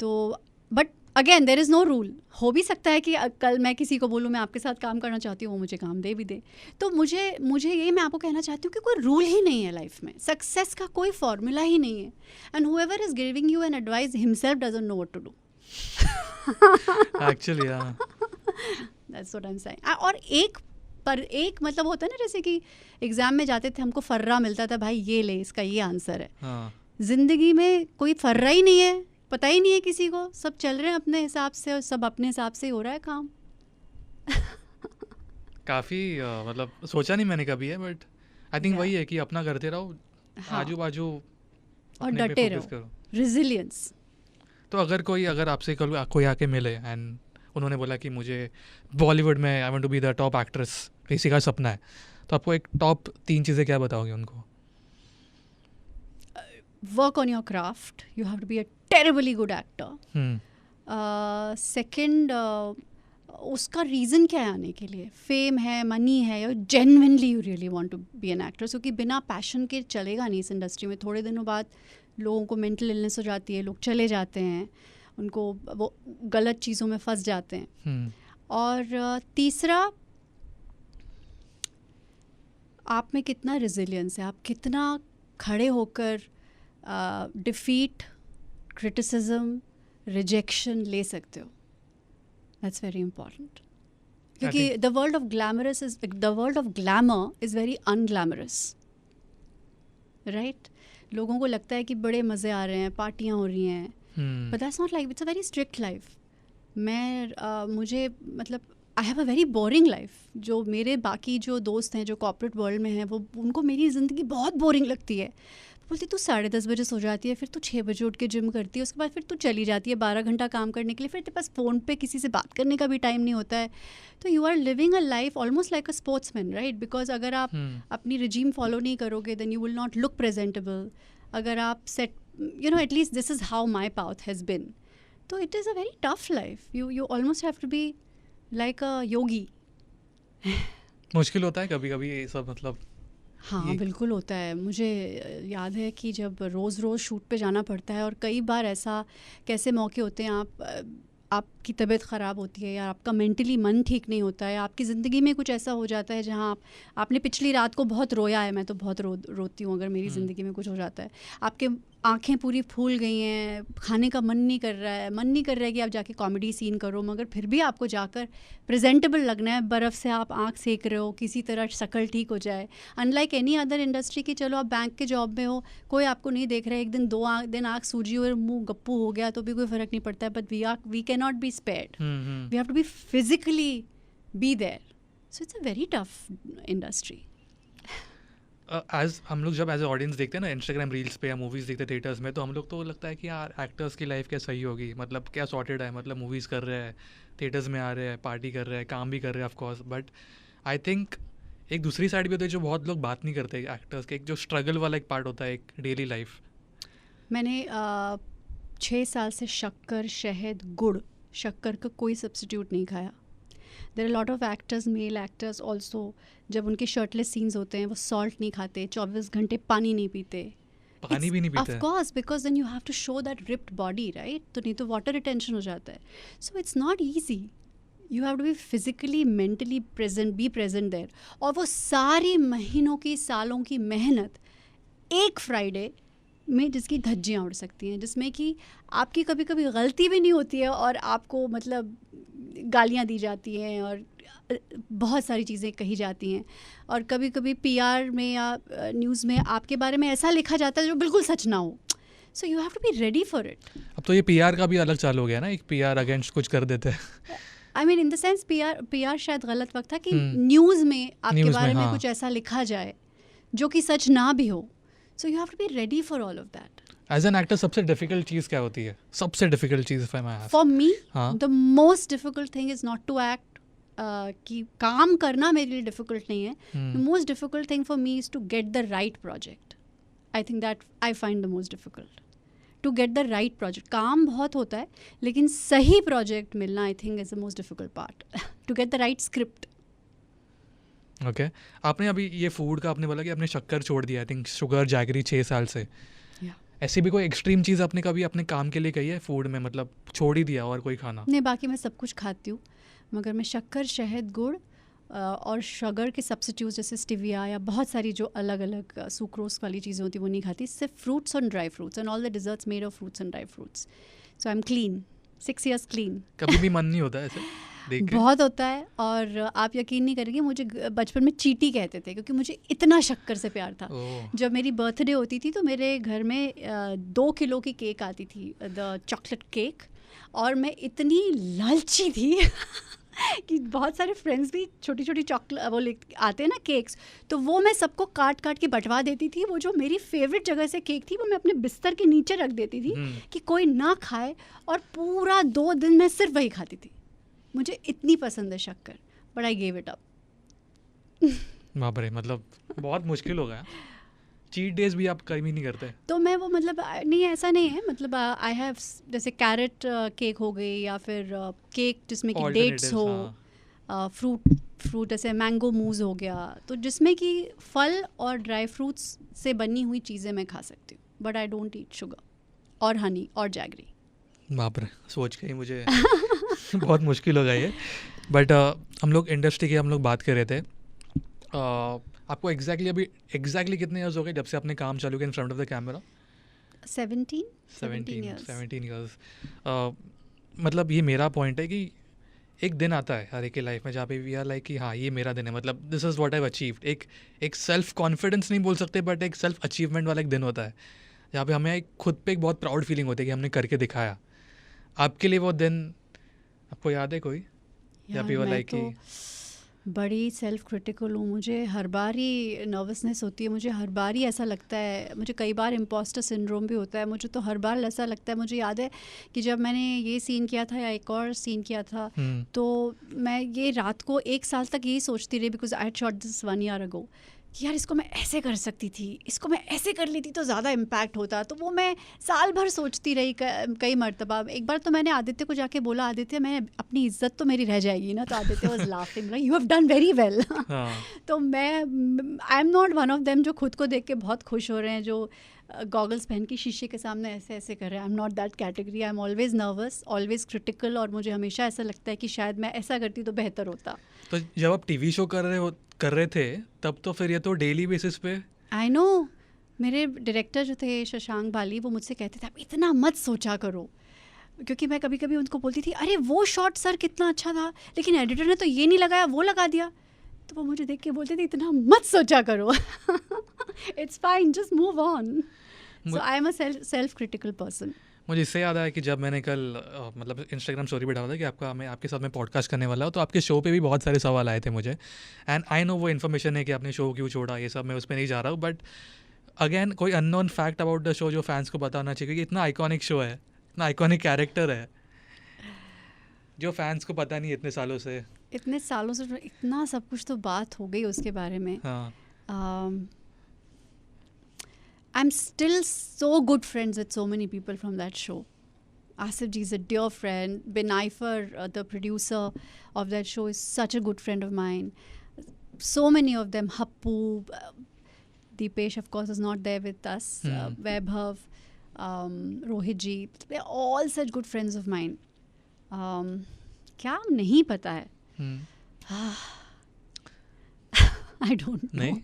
तो but again there is no rule. हो भी सकता है कि कल मैं किसी को बोलूँ मैं आपके साथ काम करना चाहती हूँ, वो मुझे काम दे भी दे। तो मुझे ये मैं आपको कहना चाहती हूँ कि कोई रूल ही नहीं है लाइफ में, सक्सेस का कोई फॉर्मूला ही नहीं है। And whoever is giving you an advice himself doesn't know what to do actually. That's what I am saying. और एक मतलब होता है ना, जैसे कि एग्जाम में जाते थे, हमको फर्रा मिलता था, भाई ये ले, इसका ये आंसर है। जिंदगी में कोई फर्रा ही नहीं है, पता ही नहीं है किसी को, सब चल रहे हैं अपने हिसाब से और सब अपने हिसाब से हो रहा है काम। काफ़ी मतलब सोचा नहीं मैंने कभी है, बट आई थिंक वही है कि अपना करते रहो, आजू बाजू और डटे रहो, रेजिलियंस। तो अगर आपसे कोई आके मिले एंड उन्होंने बोला कि मुझे बॉलीवुड में I want to be the top actress, किसी का सपना है, तो आपको एक टॉप 3 चीज़ें क्या बताओगे उनको? Work on your craft. You have to be a terribly good actor. Second, उसका रीज़न क्या है आने के लिए? फेम है, मनी है, या genuinely you really want to be an actor? क्योंकि बिना पैशन के चलेगा नहीं इस इंडस्ट्री में। थोड़े दिनों बाद लोगों को मेंटल इलनेस हो जाती है, लोग चले जाते हैं, उनको वो गलत चीज़ों में फंस जाते हैं। और तीसरा, आप में कितना रेजिलियंस है, आप कितना खड़े होकर डिफीट, क्रिटिसिज्म, रिजेक्शन ले सकते हो। दैट्स वेरी इम्पॉर्टेंट, क्योंकि the world of glamour is very unglamorous. Right? लोगों को लगता है कि बड़े मज़े आ रहे हैं, पार्टियाँ हो रही हैं, but that's not life, it's a very strict life. मुझे मतलब I have a very boring life. जो मेरे बाकी जो दोस्त हैं जो कॉर्पोरेट वर्ल्ड में हैं, वो उनको मेरी ज़िंदगी बहुत बोरिंग लगती है. बोलती तू 10:30 बजे सो जाती है, फिर तू 6 बजे उठ के जिम करती है, उसके बाद फिर तू चली जाती है 12 घंटा काम करने के लिए, फिर तेरे पास फ़ोन पे किसी से बात करने का भी टाइम नहीं होता है. तो you are living a life almost like a sportsman, right? Because अगर आप अपनी रिजीम फॉलो नहीं करोगे then you will not look presentable. अगर आप set at least this is how my path has been. तो it is a very tough life. You almost have to be like a yogi. मुश्किल होता है कभी कभी ये सब, मतलब हाँ बिल्कुल होता है. मुझे याद है कि जब रोज़ रोज़ शूट पे जाना पड़ता है, और कई बार ऐसा कैसे मौके होते हैं आपकी तबीयत ख़राब होती है, या आपका मेंटली मन ठीक नहीं होता है, आपकी ज़िंदगी में कुछ ऐसा हो जाता है जहाँ आपने पिछली रात को बहुत रोया है. मैं तो बहुत रोती हूँ अगर मेरी ज़िंदगी में कुछ हो जाता है. आपके आंखें पूरी फूल गई हैं, खाने का मन नहीं कर रहा है कि आप जाके कॉमेडी सीन करो, मगर फिर भी आपको जाकर प्रेजेंटेबल लगना है. बर्फ़ से आप आंख सेक रहे हो, किसी तरह शक्ल ठीक हो जाए. अनलाइक एनी अदर इंडस्ट्री की, चलो आप बैंक के जॉब में हो, कोई आपको नहीं देख रहा है, एक दिन 2 दिन आंख सूजी और मुंह गप्पू हो गया तो भी कोई फ़र्क नहीं पड़ता है. But we can not be spared. We have to be physically be there. So it's a very tough industry. As हम लोग जब एज ए ऑडियंस देखते हैं ना इंस्टाग्राम रील्स पे या मूवीज़ देखते हैं थिएटर्स में, तो हम लोग तो लगता है कि यार एक्टर्स की लाइफ क्या सही होगी, मतलब क्या सॉर्टेड है, मतलब मूवीज़ कर रहे हैं, थिएटर्स में आ रहे हैं, पार्टी कर रहे हैं, काम भी कर रहे हैं ऑफकोर्स. बट आई थिंक एक दूसरी साइड भी होती है जो बहुत लोग बात नहीं करते एक्टर्स के, एक जो स्ट्रगल वाला एक पार्ट होता है एक डेली लाइफ. मैंने 6 साल से शक्कर, शहद, गुड़, शक्कर का कोई सब्स्टिट्यूट नहीं खाया. There are lot of actors, male actors also, जब उनके शर्टलेस सीन्स होते हैं वो सॉल्ट नहीं खाते, 24 घंटे पानी नहीं पीते. पानी भी नहीं पीते of course, because then you have to show that ripped body, right? तो नहीं तो वाटर रिटेंशन हो जाता है. So it's not easy. You have to be physically mentally present, be present there. और वो सारी महीनों की, सालों की मेहनत एक फ्राइडे में जिसकी धज्जियाँ उड़ सकती हैं, जिसमें कि आपकी कभी कभी गलती भी नहीं होती है और आपको मतलब गालियाँ दी जाती हैं और बहुत सारी चीज़ें कही जाती हैं, और कभी कभी पीआर में या न्यूज़ में आपके बारे में ऐसा लिखा जाता है जो बिल्कुल सच ना हो. So you have to be ready for it. अब तो ये पीआर का भी अलग चालू हो गया ना, एक पीआर अगेंस्ट कुछ कर देते हैं. I mean in the sense PR शायद गलत वक्त था कि न्यूज़ में आपके बारे में कुछ ऐसा लिखा जाए जो कि सच ना भी हो. So you have to be ready for all of that. As an actor सबसे डिफिकल्ट चीज़ क्या होती है? सबसे डिफिकल्ट चीज़ if I may ask. For me the most difficult thing is not to act. कि काम करना मेरे लिए डिफ़िकल्ट नहीं है. The most difficult thing for me is to get the right project. I think that I find the most difficult to get the right project. काम बहुत होता है लेकिन सही प्रोजेक्ट मिलना I think is the most difficult part. To get the right script. Okay. आपने अभी ये फूड का आपने बोला कि आपने शक्कर छोड़ दिया, आई थिंक शुगर, जैगरी 6 साल से. ऐसी भी कोई एक्सट्रीम चीज़ आपने कभी अपने काम के लिए कही है फूड में, मतलब छोड़ ही दिया और कोई खाना? नहीं, बाकी मैं सब कुछ खाती हूँ, मगर मैं शक्कर, शहद, गुड़ और शुगर के सब्स्टिट्यूट जैसे स्टिविया या बहुत सारी जो अलग अलग सुक्रोस वाली चीज़ें होती हैं वो नहीं खाती. सिर्फ फ्रूट्स और dry fruits and all the desserts made of fruits and dry fruits. So I am clean. 6 years clean. कभी भी मन नहीं होता ऐसे देख के? बहुत होता है. और आप यकीन नहीं करेंगे, मुझे बचपन में चीटी कहते थे क्योंकि मुझे इतना शक्कर से प्यार था. जब मेरी बर्थडे होती थी तो मेरे घर में 2 किलो की केक आती थी, द चॉकलेट केक, और मैं इतनी लालची थी कि बहुत सारे फ्रेंड्स भी छोटी छोटी चॉकलेट वो ले आते हैं ना केक्स, तो वो मैं सबको काट काट के बंटवा देती थी. वो जो मेरी फेवरेट जगह से केक थी वो मैं अपने बिस्तर के नीचे रख देती थी कि कोई ना खाए, और पूरा 2 दिन मैं सिर्फ वही खाती थी. मुझे इतनी पसंद है शक्कर, but I gave it up. बाप रे, मतलब बहुत मुश्किल हो गया. चीट डेज भी आप कभी नहीं करते? तो मैं वो मतलब नहीं, ऐसा नहीं है. मतलब आई हैव जैसे कैरेट केक हो गई, या फिर केक जिसमें कि डेट्स हो, फ्रूट जैसे मैंगो मूज हो गया, तो जिसमें कि फल और ड्राई फ्रूट्स से बनी हुई चीज़ें मैं खा सकती हूँ. But I don't eat sugar और हनी और जैगरी. बाप रे, सोच के ही मुझे बहुत मुश्किल हो गया ये. बट हम लोग इंडस्ट्री की हम लोग बात कर रहे थे. आपको एग्जैक्टली कितने ईयर्स हो गए जब से आपने काम चालू किया in front of the camera? 17 years. मतलब ये मेरा पॉइंट है कि एक दिन आता है हर एक की लाइफ में जहाँ पे वी आर लाइक कि हाँ ये मेरा दिन है, मतलब this is what I achieved. एक सेल्फ कॉन्फिडेंस नहीं बोल सकते बट एक सेल्फ अचीवमेंट वाला एक दिन होता है जहाँ पे हमें एक खुद पे एक बहुत प्राउड फीलिंग होती है कि हमने करके दिखाया। आपके लिए वो दिन आपको याद है कोई? या यार फिर वो मैं लाइक तो कि बड़ी सेल्फ क्रिटिकल हूँ, मुझे हर बार ही नर्वसनेस होती है, मुझे हर बार ही ऐसा लगता है, मुझे कई बार इम्पोस्टर सिंड्रोम भी होता है, मुझे तो हर बार ऐसा लगता है। मुझे याद है कि जब मैंने ये सीन किया था या एक और सीन किया था तो मैं ये रात को 1 साल तक यही सोचती रही, because I had shot this 1 year ago, कि यार इसको मैं ऐसे कर सकती थी, इसको मैं ऐसे कर लेती तो ज़्यादा इम्पैक्ट होता। तो वो मैं साल भर सोचती रही कई मरतबा। एक बार तो मैंने आदित्य को जाके बोला, आदित्य मैं अपनी इज्जत तो मेरी रह जाएगी ना, तो Aditya was laughing like you have done very well. तो मैं I am not one of them जो खुद को देख के बहुत खुश हो रहे हैं, जो गॉगल्स पहन के शीशे के सामने ऐसे ऐसे कर रहे हैं। I am not that category, I am always nervous, always critical, और मुझे हमेशा ऐसा लगता है कि शायद मैं ऐसा करती तो बेहतर होता। तो जब आप टीवी शो कर रहे थे तब तो फिर ये तो डेली बेसिस पे। आई नो, मेरे डायरेक्टर जो थे शशांक बाली, वो मुझसे कहते थे आप इतना मत सोचा करो, क्योंकि मैं कभी कभी उनको बोलती थी अरे वो शॉट सर कितना अच्छा था, लेकिन एडिटर ने तो ये नहीं लगाया, वो लगा दिया। तो वो मुझे देख के बोलते थे इतना मत सोचा करो, it's fine, just move on. So I am a self critical person. मुझे इससे याद आया कि जब मैंने कल मतलब इंस्टाग्राम स्टोरी पे डाला था कि मैं आपके साथ में पॉडकास्ट करने वाला हूँ, तो आपके शो पे भी बहुत सारे सवाल आए थे मुझे, एंड आई नो वो इन्फॉर्मेशन है कि आपने शो क्यों छोड़ा, ये सब मैं उस पर नहीं जा रहा हूँ, बट अगेन कोई unknown fact about the show जो फैंस को बताना चाहिए, क्योंकि इतना आइकॉनिक शो है, इतना आइकॉनिक कैरेक्टर है जो फैंस को पता नहीं इतने सालों से इतना सब कुछ तो बात हो गई उसके बारे में। हाँ। I'm still so good friends with so many people from that show. Asif ji is a dear friend. Benaifer, the producer of that show, is such a good friend of mine. So many of them, Happu, Deepesh of course is not there with us, Vaibhav, Rohit ji, they're all such good friends of mine. क्या नहीं पता है? I don't know. नहीं?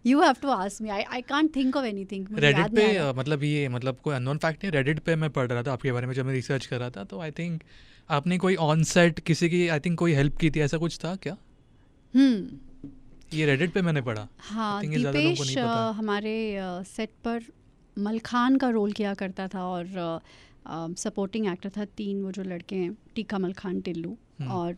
You have to ask me. I can't think of anything. Reddit पे मतलब कोई unknown fact नहीं, Reddit पे मैं पढ़ रहा था आपके बारे में जब मैं रिसर्च कर रहा था, तो आई थिंक आपने कोई ऑन सेट किसी की आई थिंक कोई हेल्प की थी, ऐसा कुछ था क्या? ये रेडिट पे मैंने पढ़ा। हाँ, दीपेश हमारे सेट पर मलखान का रोल किया करता था, और सपोर्टिंग एक्टर था 3 वो जो लड़के हैं, टीका, मलखान, टिल्लू। और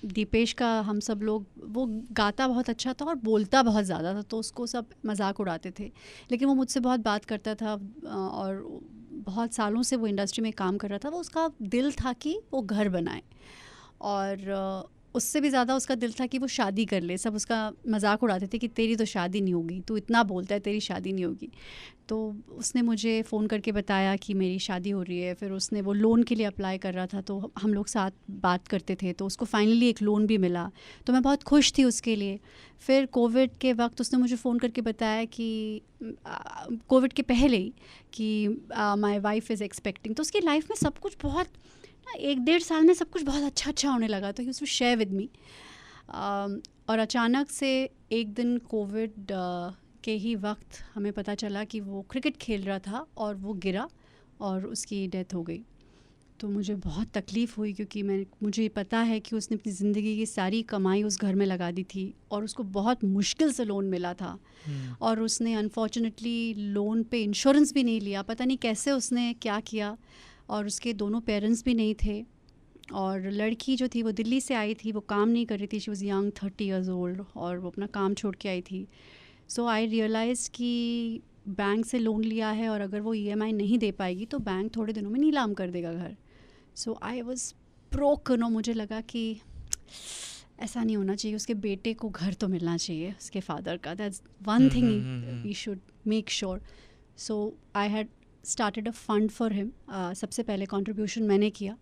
दीपेश का हम सब लोग, वो गाता बहुत अच्छा था और बोलता बहुत ज़्यादा था, तो उसको सब मजाक उड़ाते थे, लेकिन वो मुझसे बहुत बात करता था, और बहुत सालों से वो इंडस्ट्री में काम कर रहा था। वो उसका दिल था कि वो घर बनाए, और उससे भी ज़्यादा उसका दिल था कि वो शादी कर ले। सब उसका मजाक उड़ाते थे कि तेरी तो शादी नहीं होगी, तू इतना बोलता है, तेरी शादी नहीं होगी। तो उसने मुझे फ़ोन करके बताया कि मेरी शादी हो रही है। फिर उसने वो लोन के लिए अप्लाई कर रहा था, तो हम लोग साथ बात करते थे, तो उसको फाइनली एक लोन भी मिला, तो मैं बहुत खुश थी उसके लिए। फिर कोविड के वक्त उसने मुझे फ़ोन करके बताया कि कोविड के पहले ही कि माई वाइफ इज़ एक्सपेक्टिंग। तो उसकी लाइफ में सब कुछ बहुत 1-1.5 साल में सब कुछ बहुत अच्छा होने लगा, तो ही उसको शेयर विद मी। और अचानक से एक दिन कोविड के ही वक्त हमें पता चला कि वो क्रिकेट खेल रहा था और वो गिरा और उसकी डेथ हो गई। तो मुझे बहुत तकलीफ़ हुई, क्योंकि मुझे पता है कि उसने अपनी ज़िंदगी की सारी कमाई उस घर में लगा दी थी, और उसको बहुत मुश्किल से लोन मिला था, और उसने अनफॉर्चुनेटली लोन पे इंश्योरेंस भी नहीं लिया। पता नहीं कैसे उसने क्या किया, और उसके दोनों पेरेंट्स भी नहीं थे, और लड़की जो थी वो दिल्ली से आई थी, वो काम नहीं कर रही थी, she was young, 30 years old, और वो अपना काम छोड़ के आई थी। सो आई रियलाइज़ कि बैंक से लोन लिया है, और अगर वो EMI नहीं दे पाएगी तो बैंक थोड़े दिनों में नीलाम कर देगा घर। सो आई वॉज ब्रोकन, और मुझे लगा कि ऐसा नहीं होना चाहिए, उसके बेटे को घर तो मिलना चाहिए उसके फादर का, that's one thing we should make sure. So I had started a fund for him. सबसे पहले कंट्रीब्यूशन मैंने किया,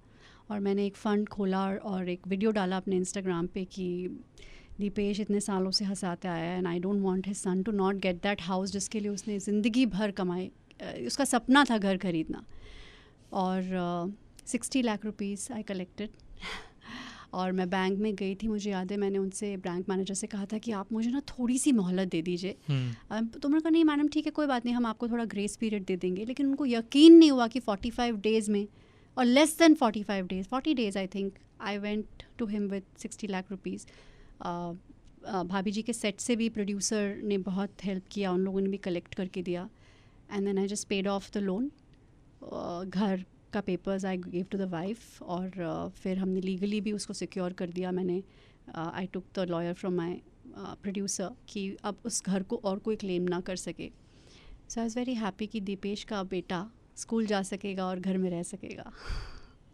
और मैंने एक फ़ंड खोला और एक वीडियो डाला अपने इंस्टाग्राम पे कि दीपेश इतने सालों से हंसाते आया है, and I don't want his son to not get that house जिसके लिए उसने ज़िंदगी भर कमाए। उसका सपना था घर खरीदना, और 60 लाख रुपीस आई कलेक्टेड। और मैं बैंक में गई थी, मुझे याद है मैंने उनसे, बैंक मैनेजर से कहा था कि आप मुझे ना थोड़ी सी मोहलत दे दीजिए। तो उन्होंने कहा नहीं मैडम ठीक है, कोई बात नहीं, हम आपको थोड़ा ग्रेस पीरियड दे देंगे। लेकिन उनको यकीन नहीं हुआ कि 45 डेज़ में, और less than 45 days, 40 days I think, I went to him with 60 lakh rupees. भाभी जी के सेट से भी प्रोड्यूसर ने बहुत हेल्प किया, उन लोगों ने भी कलेक्ट करके दिया. And then I just paid off the loan. घर का papers I give to the wife, और फिर हमने लीगली भी उसको सिक्योर कर दिया. मैंने I took the lawyer from my producer कि अब उस घर को और कोई क्लेम ना कर सके. सो आई वाज वेरी हैप्पी कि दीपेश का बेटा स्कूल जा सकेगा और घर में रह सकेगा.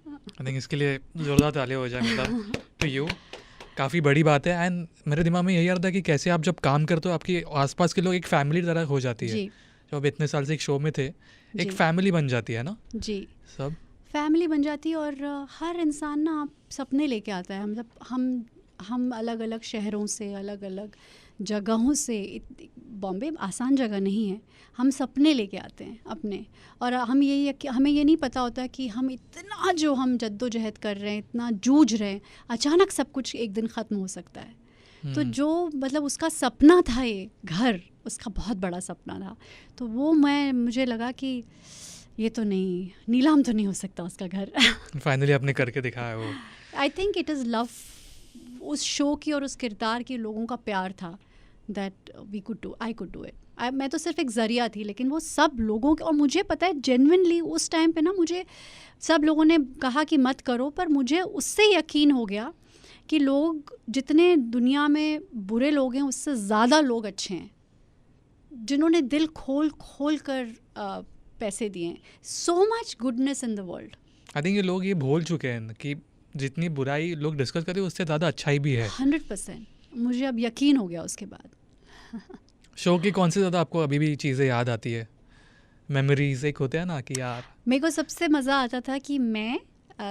आई थिंक इसके लिए ज़ोरदार तालियां हो जाए मतलब टू यू. काफ़ी बड़ी बात है. एंड मेरे दिमाग में यही आ रहा था कि कैसे आप जब काम करते हो आपके आसपास के लोग एक फैमिली तरह हो जाती है. जी जब आप इतने साल से एक शो में थे, एक फैमिली बन जाती है ना. जी, सब फैमिली बन जाती है. और हर इंसान ना आप सपने लेके आता है. मतलब हम अलग अलग शहरों से, अलग अलग जगहों से. बॉम्बे आसान जगह नहीं है. हम सपने लेके आते हैं अपने, और हमें ये नहीं पता होता कि हम इतना जो हम जद्दोजहद कर रहे हैं, इतना जूझ रहे हैं, अचानक सब कुछ एक दिन ख़त्म हो सकता है. तो जो मतलब उसका सपना था, ये घर उसका बहुत बड़ा सपना था. तो वो मुझे लगा कि ये तो नहीं, नीलाम तो नहीं हो सकता उसका घर. फाइनली आपने करके दिखाया वो. I think it is love, उस शो की और उस किरदार की लोगों का प्यार था, that I could do it. मैं तो सिर्फ एक ज़रिया थी, लेकिन वो सब लोगों के, और मुझे पता है जेन्युइनली उस टाइम पे ना, मुझे सब लोगों ने कहा कि मत करो, पर मुझे उससे यकीन हो गया कि लोग जितने दुनिया में बुरे लोग हैं उससे ज़्यादा लोग अच्छे हैं, जिन्होंने दिल खोल कर पैसे दिए हैं. So much goodness in the world. I think ये लोग ये भूल चुके हैं कि जितनी बुराई लोग डिस्कस करते हैं उससे ज़्यादा अच्छाई भी है. 100% मुझे अब यकीन हो गया उसके बाद. शो की कौन सी ज़्यादा आपको अभी भी चीज़ें याद आती है? मेमोरीज एक होते हैं ना कि यार. मेरे को सबसे मज़ा आता था कि मैं,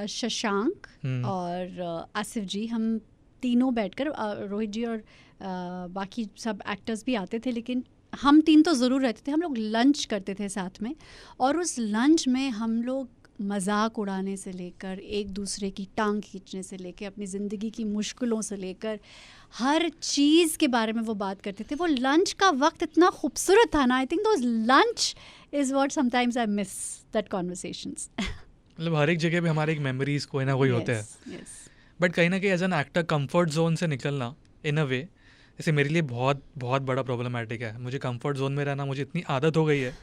शशांक और आसिफ जी, हम तीनों बैठकर, रोहित जी और बाकी सब एक्टर्स भी आते थे, लेकिन हम तीन तो ज़रूर रहते थे. हम लोग लंच करते थे साथ में, और उस लंच में हम लोग मजाक उड़ाने से लेकर, एक दूसरे की टांग खींचने से लेकर, अपनी ज़िंदगी की मुश्किलों से लेकर, हर चीज़ के बारे में वो बात करते थे. वो लंच का वक्त इतना खूबसूरत था ना. I think those lunch is what sometimes I miss, that conversations. मतलब हर एक जगह पे हमारे एक मेमोरीज कोई ना कोई होते हैं. बट कहीं ना कहीं as an actor comfort zone से निकलना इन अ वे, जैसे मेरे लिए बहुत बहुत बड़ा प्रॉब्लमेटिक है. मुझे कंफर्ट जोन में रहना, मुझे इतनी आदत हो गई है,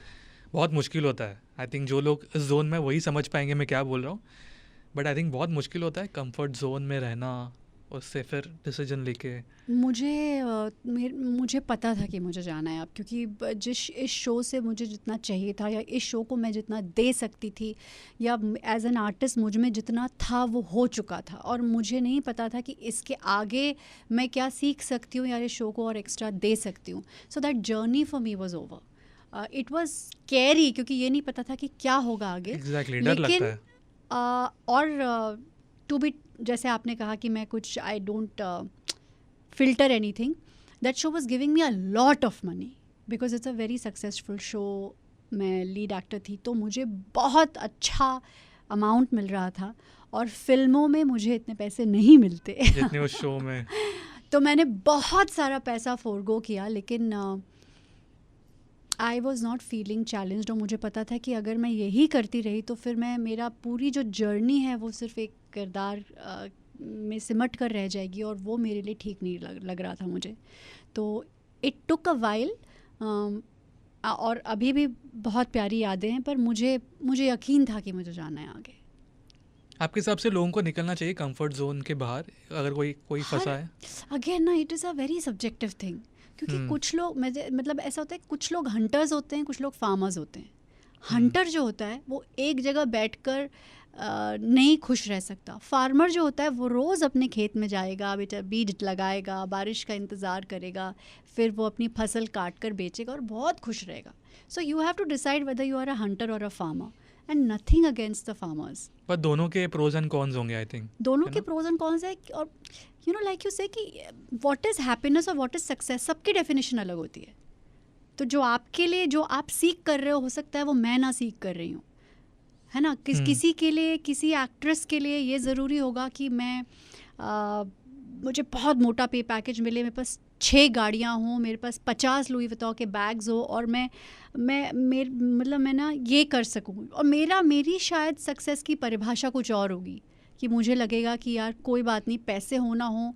बहुत मुश्किल होता है. आई थिंक जो लोग इस जोन में वही समझ पाएंगे मैं क्या बोल रहा हूँ. बट आई थिंक बहुत मुश्किल होता है कंफर्ट जोन में रहना, उससे फिर डिसीजन लेके. मुझे पता था कि मुझे जाना है अब, क्योंकि इस शो से मुझे जितना चाहिए था, या इस शो को मैं जितना दे सकती थी, या एज एन आर्टिस्ट मुझ में जितना था वो हो चुका था. और मुझे नहीं पता था कि इसके आगे मैं क्या सीख सकती हूँ या इस शो को और एक्स्ट्रा दे सकती हूँ. So that journey for me was over. It was scary, क्योंकि ये नहीं पता था कि क्या होगा आगे. Exactly, डर लगता है. और टू बी, जैसे आपने कहा कि मैं कुछ, I don't filter anything, that show was giving me a lot of money because it's a very successful show. मैं लीड एक्टर थी, तो मुझे बहुत अच्छा अमाउंट मिल रहा था, और फिल्मों में मुझे इतने पैसे नहीं मिलते जितने उस शो में. तो मैंने बहुत सारा पैसा फोरगो किया, लेकिन आई वॉज नॉट फीलिंग चैलेंज्ड. और मुझे पता था कि अगर मैं यही करती रही तो फिर मेरा पूरी जो जर्नी है वो सिर्फ एक किरदार में सिमट कर रह जाएगी, और वो मेरे लिए ठीक नहीं लग रहा था मुझे. तो इट टुक अ वाइल, और अभी भी बहुत प्यारी यादें हैं, पर मुझे यकीन था कि मुझे जाना है आगे. आपके हिसाब से लोगों को निकलना चाहिए कंफर्ट जोन के बाहर अगर कोई फंसा है? अगेन ना, it is a very subjective thing, क्योंकि कुछ लोग, मतलब ऐसा होता है, कुछ लोग हंटर्स होते हैं, कुछ लोग फार्मर्स होते हैं. हंटर जो होता है वो एक जगह बैठकर नहीं खुश रह सकता. फार्मर जो होता है वो रोज़ अपने खेत में जाएगा, बीज लगाएगा, बारिश का इंतज़ार करेगा, फिर वो अपनी फसल काट कर बेचेगा और बहुत खुश रहेगा. So you have to decide whether you are a hunter or a farmer, and nothing against the farmers. पर दोनों के प्रोज एंड कॉन्स होंगे. आई थिंक दोनों के प्रोज एंड कॉन्स है. और यू नो, लाइक यू से कि व्हाट इज़ हैप्पीनेस और व्हाट इज़ सक्सेस, सबकी डेफिनेशन अलग होती है. तो जो आपके लिए, जो आप सीख कर रहे हो सकता है वो मैं ना सीख कर रही हूँ, है ना. किसी के लिए, किसी एक्ट्रेस के लिए ये ज़रूरी होगा कि मुझे बहुत मोटा पे पैकेज मिले, मेरे पास 6 गाड़ियाँ हों, मेरे पास 50 लुई विटॉन के बैग्स हो, और मैं ना ये कर सकूँ. और मेरी शायद सक्सेस की परिभाषा कुछ और होगी कि मुझे लगेगा कि यार कोई बात नहीं, पैसे हो ना हो,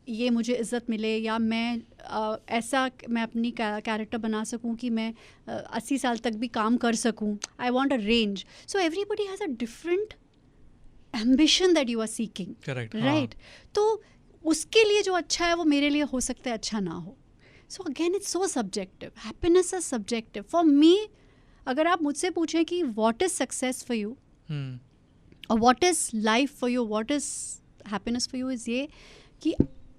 ये मुझे इज़्ज़त मिले, या मैं ऐसा मैं अपनी कैरेक्टर बना सकूं कि मैं 80 साल तक भी काम कर सकूं. I want a range. So everybody has a different ambition that you are seeking. Correct. Right. तो उसके लिए जो अच्छा है वो मेरे लिए हो सकता है अच्छा ना हो. So again it's so subjective. Happiness is subjective. For me, अगर आप मुझसे पूछें कि what is success for you or what is life for you, what is happiness for you, is ये कि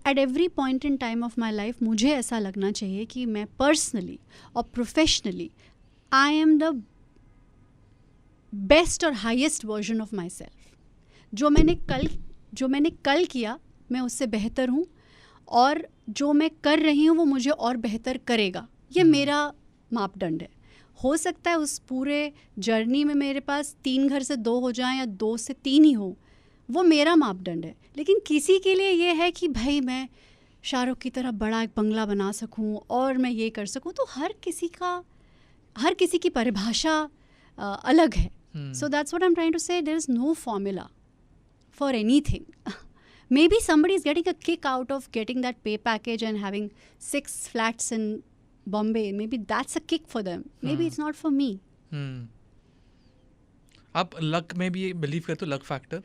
at every point in time of my life मुझे ऐसा लगना चाहिए कि मैं पर्सनली और professionally I am the best और highest version of myself. जो मैंने कल किया मैं उससे बेहतर हूँ, और जो मैं कर रही हूँ वो मुझे और बेहतर करेगा. ये मेरा मापदंड है. हो सकता है उस पूरे जर्नी में मेरे पास 3 घर से 2 हो जाएं या 2 से 3 ही हो, वो मेरा मापदंड है. लेकिन किसी के लिए ये है कि भाई मैं शाहरुख की तरह बड़ा एक बंगला बना सकूं और मैं ये कर सकूं. तो हर किसी की परिभाषा अलग है. So that's what I am trying to say. There is no formula for anything. Maybe somebody is getting a kick out of getting that pay package and having 6 flats in Bombay. Maybe that's a kick for them. Maybe it's not for me. आप luck में भी believe करते हो? Luck factor,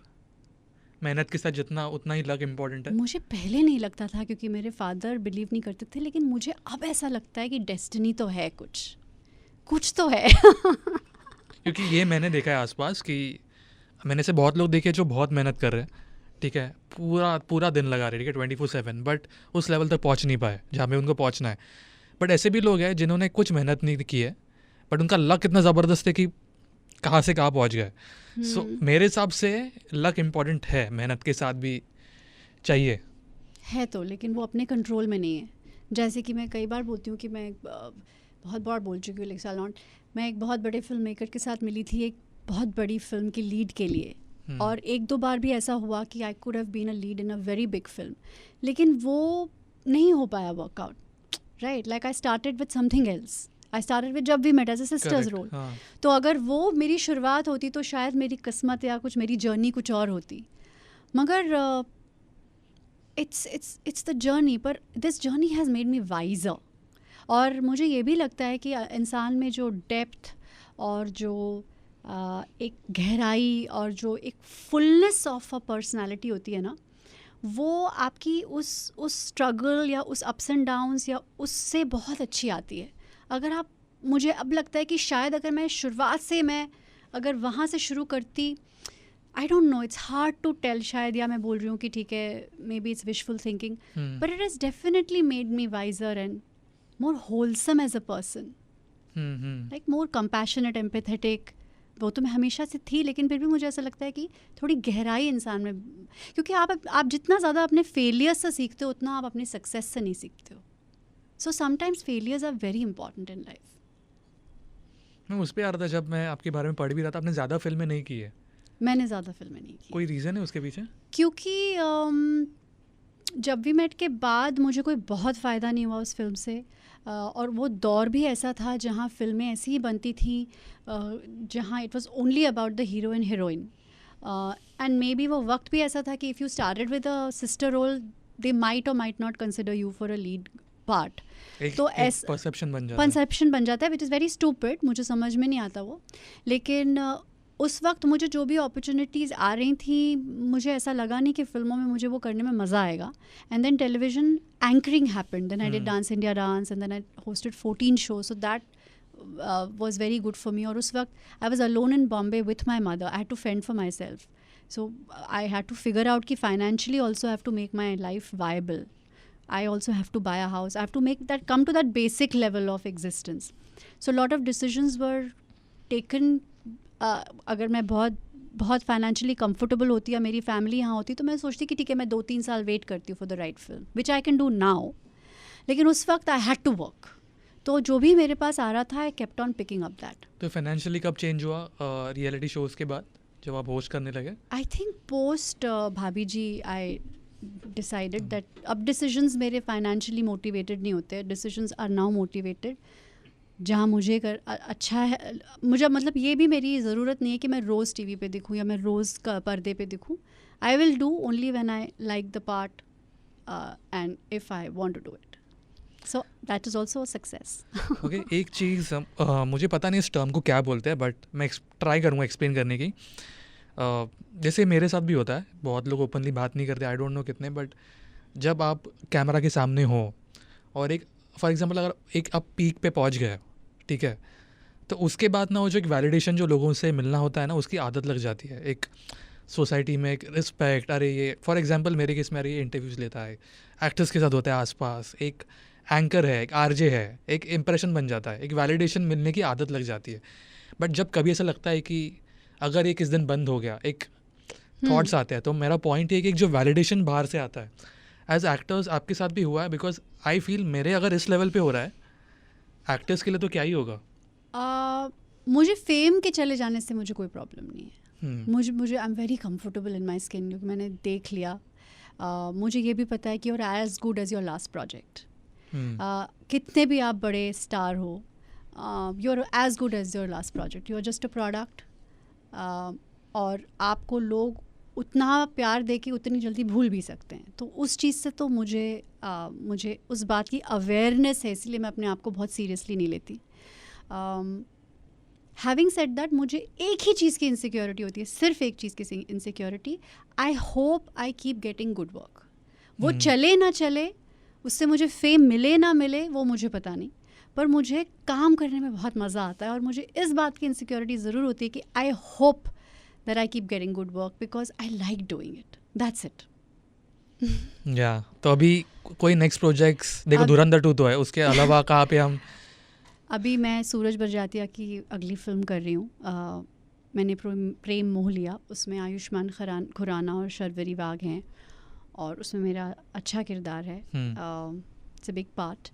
मेहनत के साथ जितना उतना ही लक इम्पोर्टेंट है? मुझे पहले नहीं लगता था क्योंकि मेरे फादर बिलीव नहीं करते थे, लेकिन मुझे अब ऐसा लगता है कि डेस्टिनी तो है, कुछ तो है. क्योंकि ये मैंने देखा है आसपास कि मैंने से बहुत लोग देखे जो बहुत मेहनत कर रहे हैं, ठीक है, पूरा दिन लगा रहे, ठीक है, 24/7, बट उस लेवल तक पहुंच नहीं पाए जहाँ पे उनको पहुंचना है. बट ऐसे भी लोग हैं जिन्होंने कुछ मेहनत नहीं की है, बट उनका लक इतना ज़बरदस्त है कि कहाँ से कहाँ पहुंच गए. सो मेरे हिसाब से लक इम्पॉर्टेंट है, मेहनत के साथ भी चाहिए है तो, लेकिन वो अपने कंट्रोल में नहीं है. जैसे कि मैं कई बार बोलती हूँ कि मैं बहुत बार बोल चुकी हूँ, लेकिन मैं एक बहुत बड़े फिल्म मेकर के साथ मिली थी एक बहुत बड़ी फिल्म की लीड के लिए. और 1-2 बार भी ऐसा हुआ कि I could have been a lead in a very big film, लेकिन वो नहीं हो पाया work out. Right. Like I started with something else. I started with Jab we met as a sister's role. तो अगर वो मेरी शुरुआत होती तो शायद मेरी किस्मत या कुछ मेरी जर्नी कुछ और होती. मगर इट्स द जर्नी. पर this journey has made me wiser. और मुझे ये भी लगता है कि इंसान में जो डेप्थ और जो एक गहराई और जो एक फुलनेस ऑफ अ पर्सनालिटी होती है ना, वो आपकी उस स्ट्रगल या उस अप्स एंड डाउन्स या उससे बहुत अच्छी आती है. अगर आप, मुझे अब लगता है कि शायद अगर मैं शुरुआत से अगर वहाँ से शुरू करती, I don't know, it's hard to tell. शायद, या मैं बोल रही हूँ कि ठीक है, maybe it's wishful thinking, but it has definitely made me wiser and more wholesome as a person. Like more compassionate, empathetic. वो तो मैं हमेशा से थी, लेकिन फिर भी मुझे ऐसा लगता है कि थोड़ी गहराई इंसान में, क्योंकि आप जितना ज़्यादा अपने फेलियर्स से सीखते हो उतना आप अपनी सक्सेस से नहीं सीखते हो. So sometimes failures are very important in life. मैं उस पर आ रहा था जब मैं आपके बारे में पढ़ भी रहा था, आपने ज़्यादा फिल्में नहीं की है. मैंने ज़्यादा फिल्में नहीं की. कोई रीज़न है उसके पीछे? क्योंकि जब वी मेट के बाद मुझे कोई बहुत फ़ायदा नहीं हुआ उस फिल्म से. और वो दौर भी ऐसा था जहाँ फिल्में ऐसी ही बनती थी जहाँ it was only about the hero and heroine. And maybe वो वक्त भी ऐसा था कि if you started with a sister role, they might or might not consider you for a lead part. तो ऐसा परसेप्शन बन जाता है विच इज़ वेरी स्टूपिड. मुझे समझ में नहीं आता वो. लेकिन उस वक्त मुझे जो भी अपॉर्चुनिटीज़ आ रही थी, मुझे ऐसा लगा नहीं कि फ़िल्मों में मुझे वो करने में मज़ा आएगा. And then television anchoring happened. Then I did dance India dance and then I hosted 14 shows. सो दैट was very good for me. और उस वक्त I was alone in Bombay with my mother. I had to fend for myself. So I had to figure out कि financially also I have to make my life viable. I also have to buy a house. I have to make that, come to that basic level of existence. So a lot of decisions were taken. अगर मैं बहुत financially comfortable होती या मेरी family यहाँ होती तो मैं सोचती कि ठीक है, मैं 2-3 साल वेट करती हूँ for the right film, which I can do now. लेकिन उस वक्त आई हैड टू वर्क. तो जो भी मेरे पास आ रहा था, I kept on picking up that. तो फाइनेंशियली कब चेंज हुआ रियलिटी शोज़ के बाद, जब आप होस्ट करने लगे? आई थिंक पोस्ट भाभी जी आई डिसाइडेड दैट अब डिसीजंस मेरे फाइनेंशियली मोटिवेटेड नहीं होते. डिसीजंस आर नाउ मोटिवेटेड जहाँ मुझे अच्छा है, मुझे मतलब ये भी मेरी ज़रूरत नहीं है कि मैं रोज़ टीवी पे दिखूँ या मैं रोज़ पर्दे पे दिखूँ. I will do only when I like the part and if I want to do it. So that is also a success. Okay, एक चीज़ मुझे पता नहीं इस टर्म को क्या बोलते हैं, बट मैं ट्राई करूँगा एक्सप्लेन करने की. जैसे मेरे साथ भी होता है, बहुत लोग ओपनली बात नहीं करते, आई डोंट नो कितने, बट जब आप कैमरा के सामने हो और एक फॉर एग्जांपल अगर एक आप पीक पे पहुंच गए, ठीक है, तो उसके बाद ना वो जो एक वैलिडेशन जो लोगों से मिलना होता है ना, उसकी आदत लग जाती है. एक सोसाइटी में एक रिस्पेक्ट, अरे ये फॉर एग्जांपल मेरे केस में अरे ये इंटरव्यूज़ लेता है, एक्टर्स के साथ होता है आसपास, एक एंकर है, एक आरजे है, एक इम्प्रेशन बन जाता है, एक वैलिडेशन मिलने की आदत लग जाती है. बट जब कभी ऐसा लगता है कि अगर ये किस दिन बंद हो गया, एक थॉट्स आते हैं, तो मेरा पॉइंट ये कि एक जो वैलिडेशन बाहर से आता है, एज एक्टर्स आपके साथ भी हुआ है? बिकॉज आई फील मेरे अगर इस लेवल पे हो रहा है, एक्टर्स के लिए तो क्या ही होगा. मुझे फेम के चले जाने से मुझे कोई प्रॉब्लम नहीं है. मुझे आई am very comfortable in my skin, क्योंकि मैंने देख लिया. मुझे ये भी पता है कि you are as good as your last project. कितने भी आप बड़े स्टार हो, you are as good as your last project. You are just a product. और आपको लोग उतना प्यार दे के उतनी जल्दी भूल भी सकते हैं. तो उस चीज़ से तो मुझे उस बात की अवेयरनेस है, इसलिए मैं अपने आप को बहुत सीरियसली नहीं लेती. हैविंग सेड दैट, मुझे एक ही चीज़ की इनसिक्योरिटी होती है, सिर्फ एक चीज़ की insecurity. I hope I keep getting good work. वो चले ना चले, उससे मुझे फेम मिले ना मिले, वो मुझे पता नहीं, पर मुझे काम करने में बहुत मज़ा आता है. और मुझे इस बात की इनसिक्योरिटी ज़रूर होती है कि I hope that I keep getting good work because I like doing it. That's it. या तो अभी कोई नेक्स्ट प्रोजेक्ट्स देखो, धुरंधर 2 तो है, उसके अलावा कहाँ पे हम? अभी मैं सूरज बरजातिया की अगली फिल्म कर रही हूँ. मैंने प्रेम मोह लिया, उसमें आयुष्मान खुराना और शर्वरी वाघ हैं, और उसमें मेरा अच्छा किरदार है. It's a big part.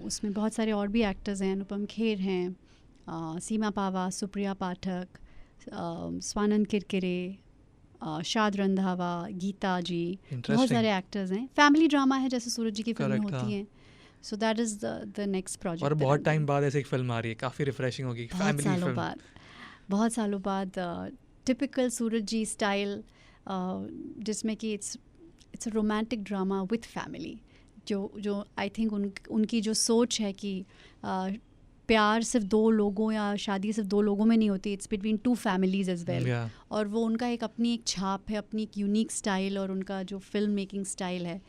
उसमें बहुत सारे और भी एक्टर्स हैं. अनुपम खेर हैं, सीमा पावा, सुप्रिया पाठक, स्वानंद किरकिरे, शाद रंधावा, गीता जी, बहुत सारे एक्टर्स हैं. फैमिली ड्रामा है, जैसे सूरज जी की फिल्में होती हैं. सो that is the next project. और बहुत टाइम बाद ऐसे एक फिल्म आ रही है, काफ़ी रिफ्रेशिंग होगी. बहुत सालों बाद टिपिकल सूरज जी स्टाइल, जिसमें कि it's a romantic drama with family. जो आई थिंक उनकी जो सोच है कि प्यार सिर्फ 2 लोगों या शादी सिर्फ 2 लोगों में नहीं होती, it's between 2 families as well. और वो उनका अपनी एक छाप है, अपनी एक यूनिक स्टाइल, और उनका जो फिल्म मेकिंग स्टाइल है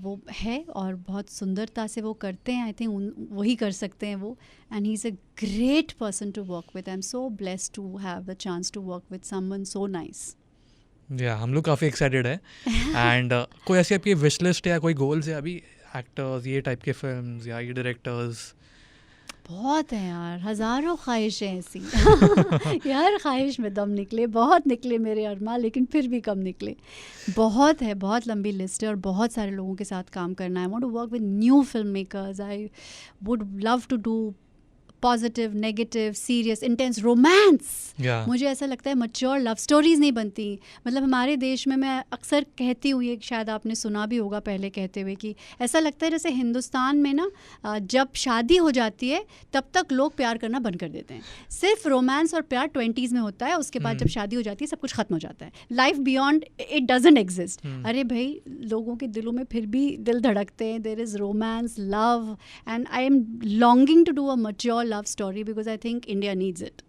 वो है, और बहुत सुंदरता से वो करते हैं. आई थिंक वही कर सकते हैं वो. And he is a great person to work with. I am so blessed to have the chance to work with someone so nice. या हम लोग काफ़ी एक्साइटेड है. एंड कोई ऐसी आपकी विश लिस्ट या कोई गोल्स है अभी, एक्टर्स, ये टाइप के फिल्म्स या ये डायरेक्टर्स? बहुत है यार, हज़ारों ख्वाहिशें ऐसी. यार ख्वाहिश में दम निकले, बहुत निकले मेरे अरमा, लेकिन फिर भी कम निकले. बहुत है, बहुत लंबी लिस्ट है, और बहुत सारे लोगों के साथ काम करना है. I want to work with new film makers. I would love to do positive, negative, serious, intense romance. मुझे ऐसा लगता है मैच्योर लव स्टोरीज़ नहीं बनती. मतलब हमारे देश में, मैं अक्सर कहती हूँ, ये शायद आपने सुना भी होगा पहले कहते हुए, कि ऐसा लगता है जैसे हिंदुस्तान में ना, जब शादी हो जाती है तब तक लोग प्यार करना बंद कर देते हैं. सिर्फ रोमांस और प्यार 20s में होता है, उसके बाद जब शादी हो जाती है सब कुछ ख़त्म हो जाता है. Life beyond it doesn't exist. अरे भाई, लोगों के दिलों में फिर भी दिल धड़कते हैं. There is romance, love, and I am longing to do a mature love story because I think India needs it.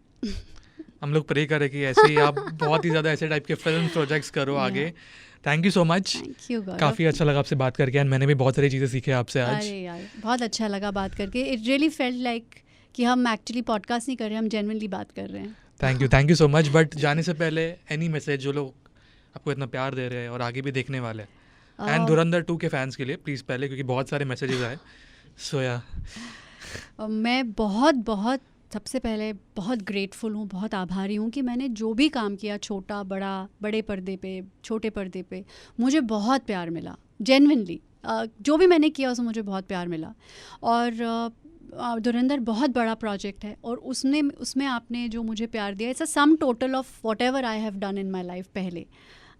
हम लोग प्रे करें कि ऐसे ही आप बहुत ही ज़्यादा ऐसे टाइप के फिल्म प्रोजेक्ट्स करो आगे. Thank you so much. Thank you. काफ़ी अच्छा लगा आपसे बात करके, एंड मैंने भी बहुत सारी चीज़ें सीखी आपसे आज. अरे यार, बहुत अच्छा लगा बात करके. इट रियली फेल्ट लाइक कि हम एक्चुअली पॉडकास्ट नहीं कर रहे हैं, हम जेन्युइनली बात कर रहे हैं. Thank you so much. But जाने से पहले एनी मैसेज, जो लोग आपको इतना प्यार दे रहे हैं और आगे भी देखने वाले हैं, एंड धुरंधर 2 के फैंस के लिए प्लीज़ पहले, क्योंकि बहुत सारे मैसेजेस आए. सो या मैं बहुत सबसे पहले बहुत ग्रेटफुल हूँ, बहुत आभारी हूँ कि मैंने जो भी काम किया, छोटा बड़ा, बड़े पर्दे पे, छोटे पर्दे पे, मुझे बहुत प्यार मिला. जेन्युइनली जो भी मैंने किया उसमें मुझे बहुत प्यार मिला. और धुरंधर बहुत बड़ा प्रोजेक्ट है, और उसमें आपने जो मुझे प्यार दिया, it's a sum total of whatever I have done in my life पहले.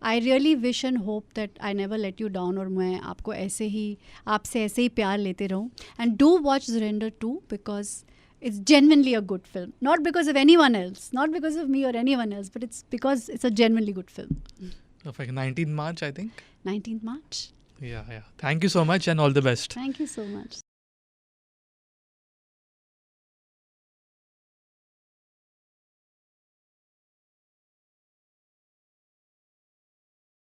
I really wish and hope that I never let you down, और मैं आपसे ऐसे ही प्यार लेते रहूँ. And do watch Dhurandhar 2 because It's genuinely a good film. Not because of anyone else, not because of me or anyone else, but it's because it's a genuinely good film. Perfect. 19th March, I think. 19th March. Yeah. Thank you so much and all the best. Thank you so much.